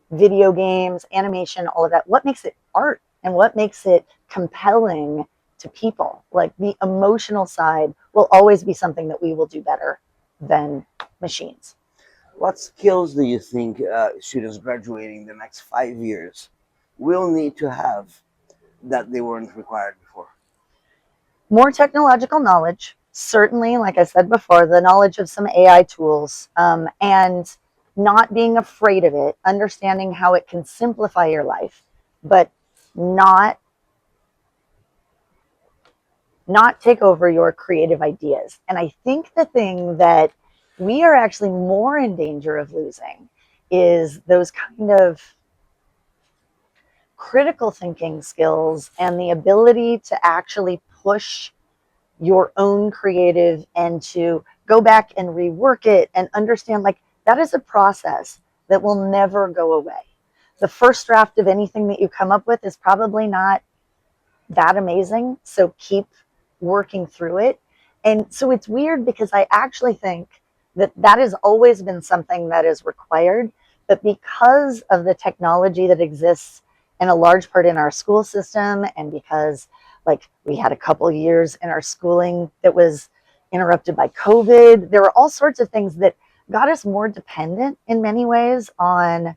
video games, animation, all of that, what makes it art and what makes it compelling to people. Like the emotional side will always be something that we will do better than machines. What skills do you think students graduating the next 5 years will need to have that they weren't required before? More technological knowledge, certainly, like I said before, the knowledge of some AI tools, and not being afraid of it, understanding how it can simplify your life, but not take over your creative ideas. And I think the thing that we are actually more in danger of losing is those kind of critical thinking skills and the ability to actually push your own creative and to go back and rework it and understand, like, that is a process that will never go away. The first draft of anything that you come up with is probably not that amazing, so keep working through it. And so it's weird because I actually think that that has always been something that is required, but because of the technology that exists in a large part in our school system, and because like we had a couple years in our schooling that was interrupted by COVID, there were all sorts of things that got us more dependent in many ways on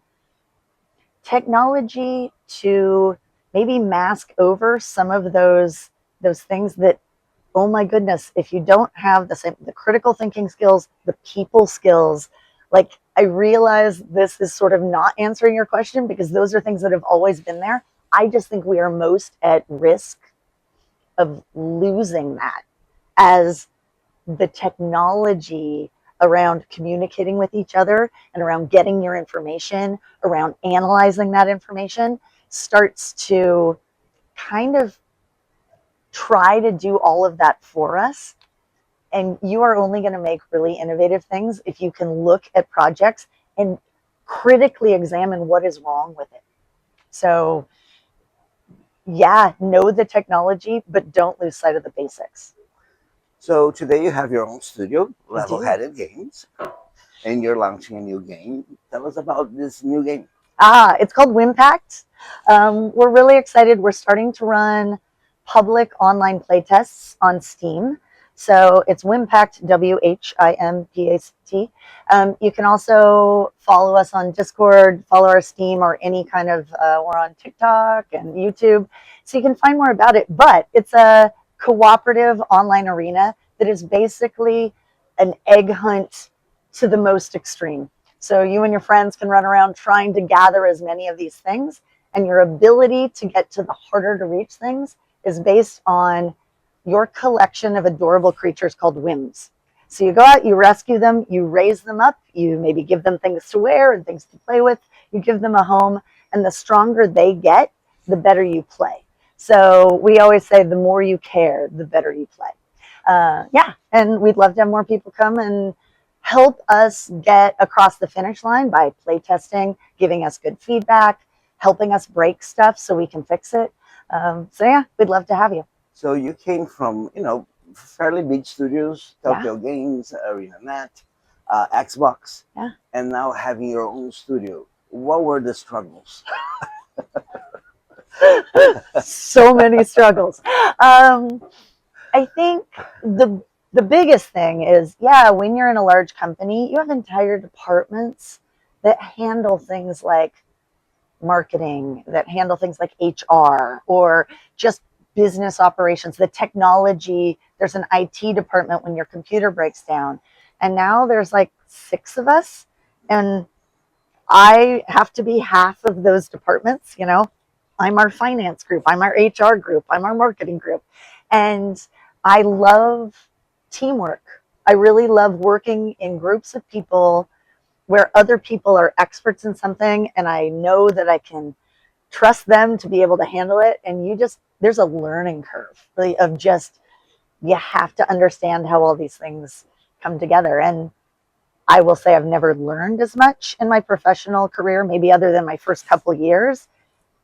technology to maybe mask over some of those things that, oh my goodness, if you don't have the critical thinking skills, the people skills, like, I realize this is sort of not answering your question because those are things that have always been there. I just think we are most at risk of losing that as the technology around communicating with each other and around getting your information, around analyzing that information, starts to kind of try to do all of that for us. And you are only going to make really innovative things if you can look at projects and critically examine what is wrong with it. So yeah, know the technology, but don't lose sight of the basics. So today you have your own studio, Level Headed Games, and you're launching a new game. Tell us about this new game. It's called Wimpact. We're really excited. We're starting to run public online playtests on Steam. So it's Wimpact, Wimpact. You can also follow us on Discord, follow our Steam, or any kind of, we're on TikTok and YouTube. So you can find more about it. But it's a cooperative online arena that is basically an egg hunt to the most extreme. So you and your friends can run around trying to gather as many of these things, and your ability to get to the harder to reach things is based on your collection of adorable creatures called whims. So you go out, you rescue them, you raise them up, you maybe give them things to wear and things to play with, you give them a home, and the stronger they get, the better you play. So we always say the more you care, the better you play. And we'd love to have more people come and help us get across the finish line by playtesting, giving us good feedback, helping us break stuff so we can fix it. We'd love to have you. So you came from, fairly big studios, Tokyo Games, ArenaNet, Xbox, and now having your own studio. What were the struggles? So many struggles. I think the biggest thing is, when you're in a large company, you have entire departments that handle things like marketing, that handle things like HR, or just business operations, the technology. There's an IT department when your computer breaks down. And now there's like 6 of us, and I have to be half of those departments. I'm our finance group, I'm our HR group, I'm our marketing group. And I love teamwork. I really love working in groups of people where other people are experts in something, and I know that I can trust them to be able to handle it. And there's a learning curve really of just, you have to understand how all these things come together. And I will say I've never learned as much in my professional career, maybe other than my first couple years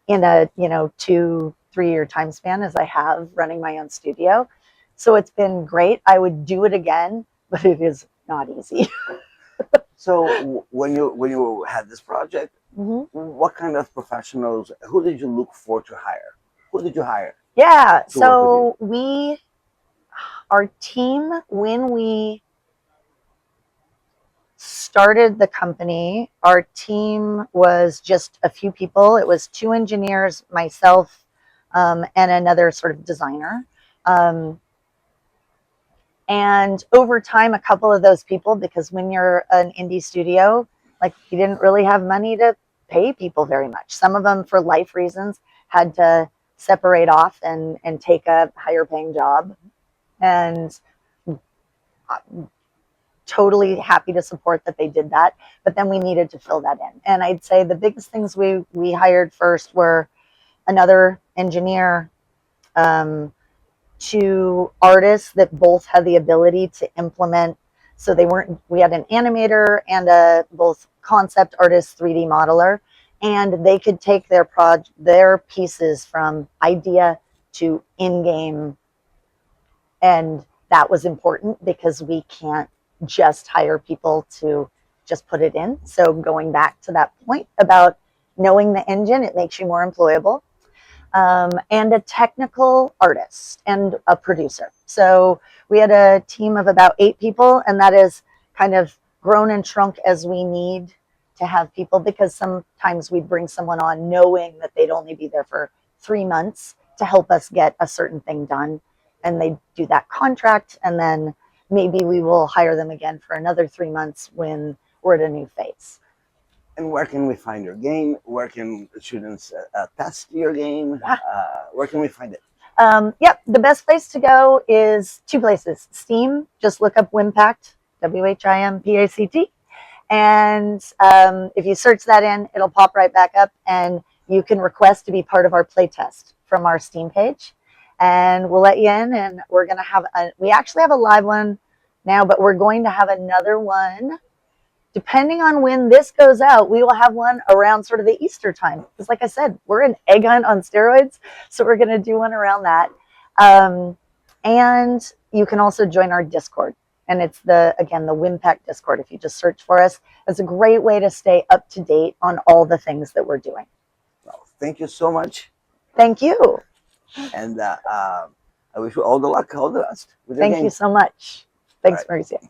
in a 2-3 year time span as I have running my own studio. So it's been great. I would do it again, but it is not easy. So when you had this project, what kind of professionals, who did you look for to hire? Who did you hire? Yeah, so our team, when we started the company, our team was just a few people. It was 2 engineers, myself, and another sort of designer. And over time, a couple of those people, because when you're an indie studio, like, you didn't really have money to pay people very much. Some of them, for life reasons, had to separate off and take a higher paying job. And totally happy to support that they did that, but then we needed to fill that in. And I'd say the biggest things we hired first were another engineer, 2 artists that both had the ability to implement. So we had an animator and a both concept artist 3D modeler, and they could take their pieces from idea to in-game. And that was important because we can't just hire people to just put it in. So going back to that point about knowing the engine, it makes you more employable. And a technical artist and a producer. So we had a team of about 8 people, and that is kind of grown and shrunk as we need to have people, because sometimes we'd bring someone on knowing that they'd only be there for 3 months to help us get a certain thing done. And they do that contract, and then maybe we will hire them again for another 3 months when we're at a new phase. And where can we find your game? Where can students test your game? Where can we find it? Yep, the best place to go is 2 places. Steam, just look up Wimpact, WHIMPACT. And if you search that in, it'll pop right back up, and you can request to be part of our playtest from our Steam page. And we'll let you in, and we're going to have we actually have a live one now, but we're going to have another one. Depending on when this goes out, we will have one around sort of the Easter time. Because like I said, we're an egg hunt on steroids, so we're going to do one around that. And you can also join our Discord. And it's the Wimpact Discord. If you just search for us, it's a great way to stay up to date on all the things that we're doing. Well, thank you so much. Thank you. And I wish you all the luck, all the best with your Thank game. you so much. Thanks, Mauricio.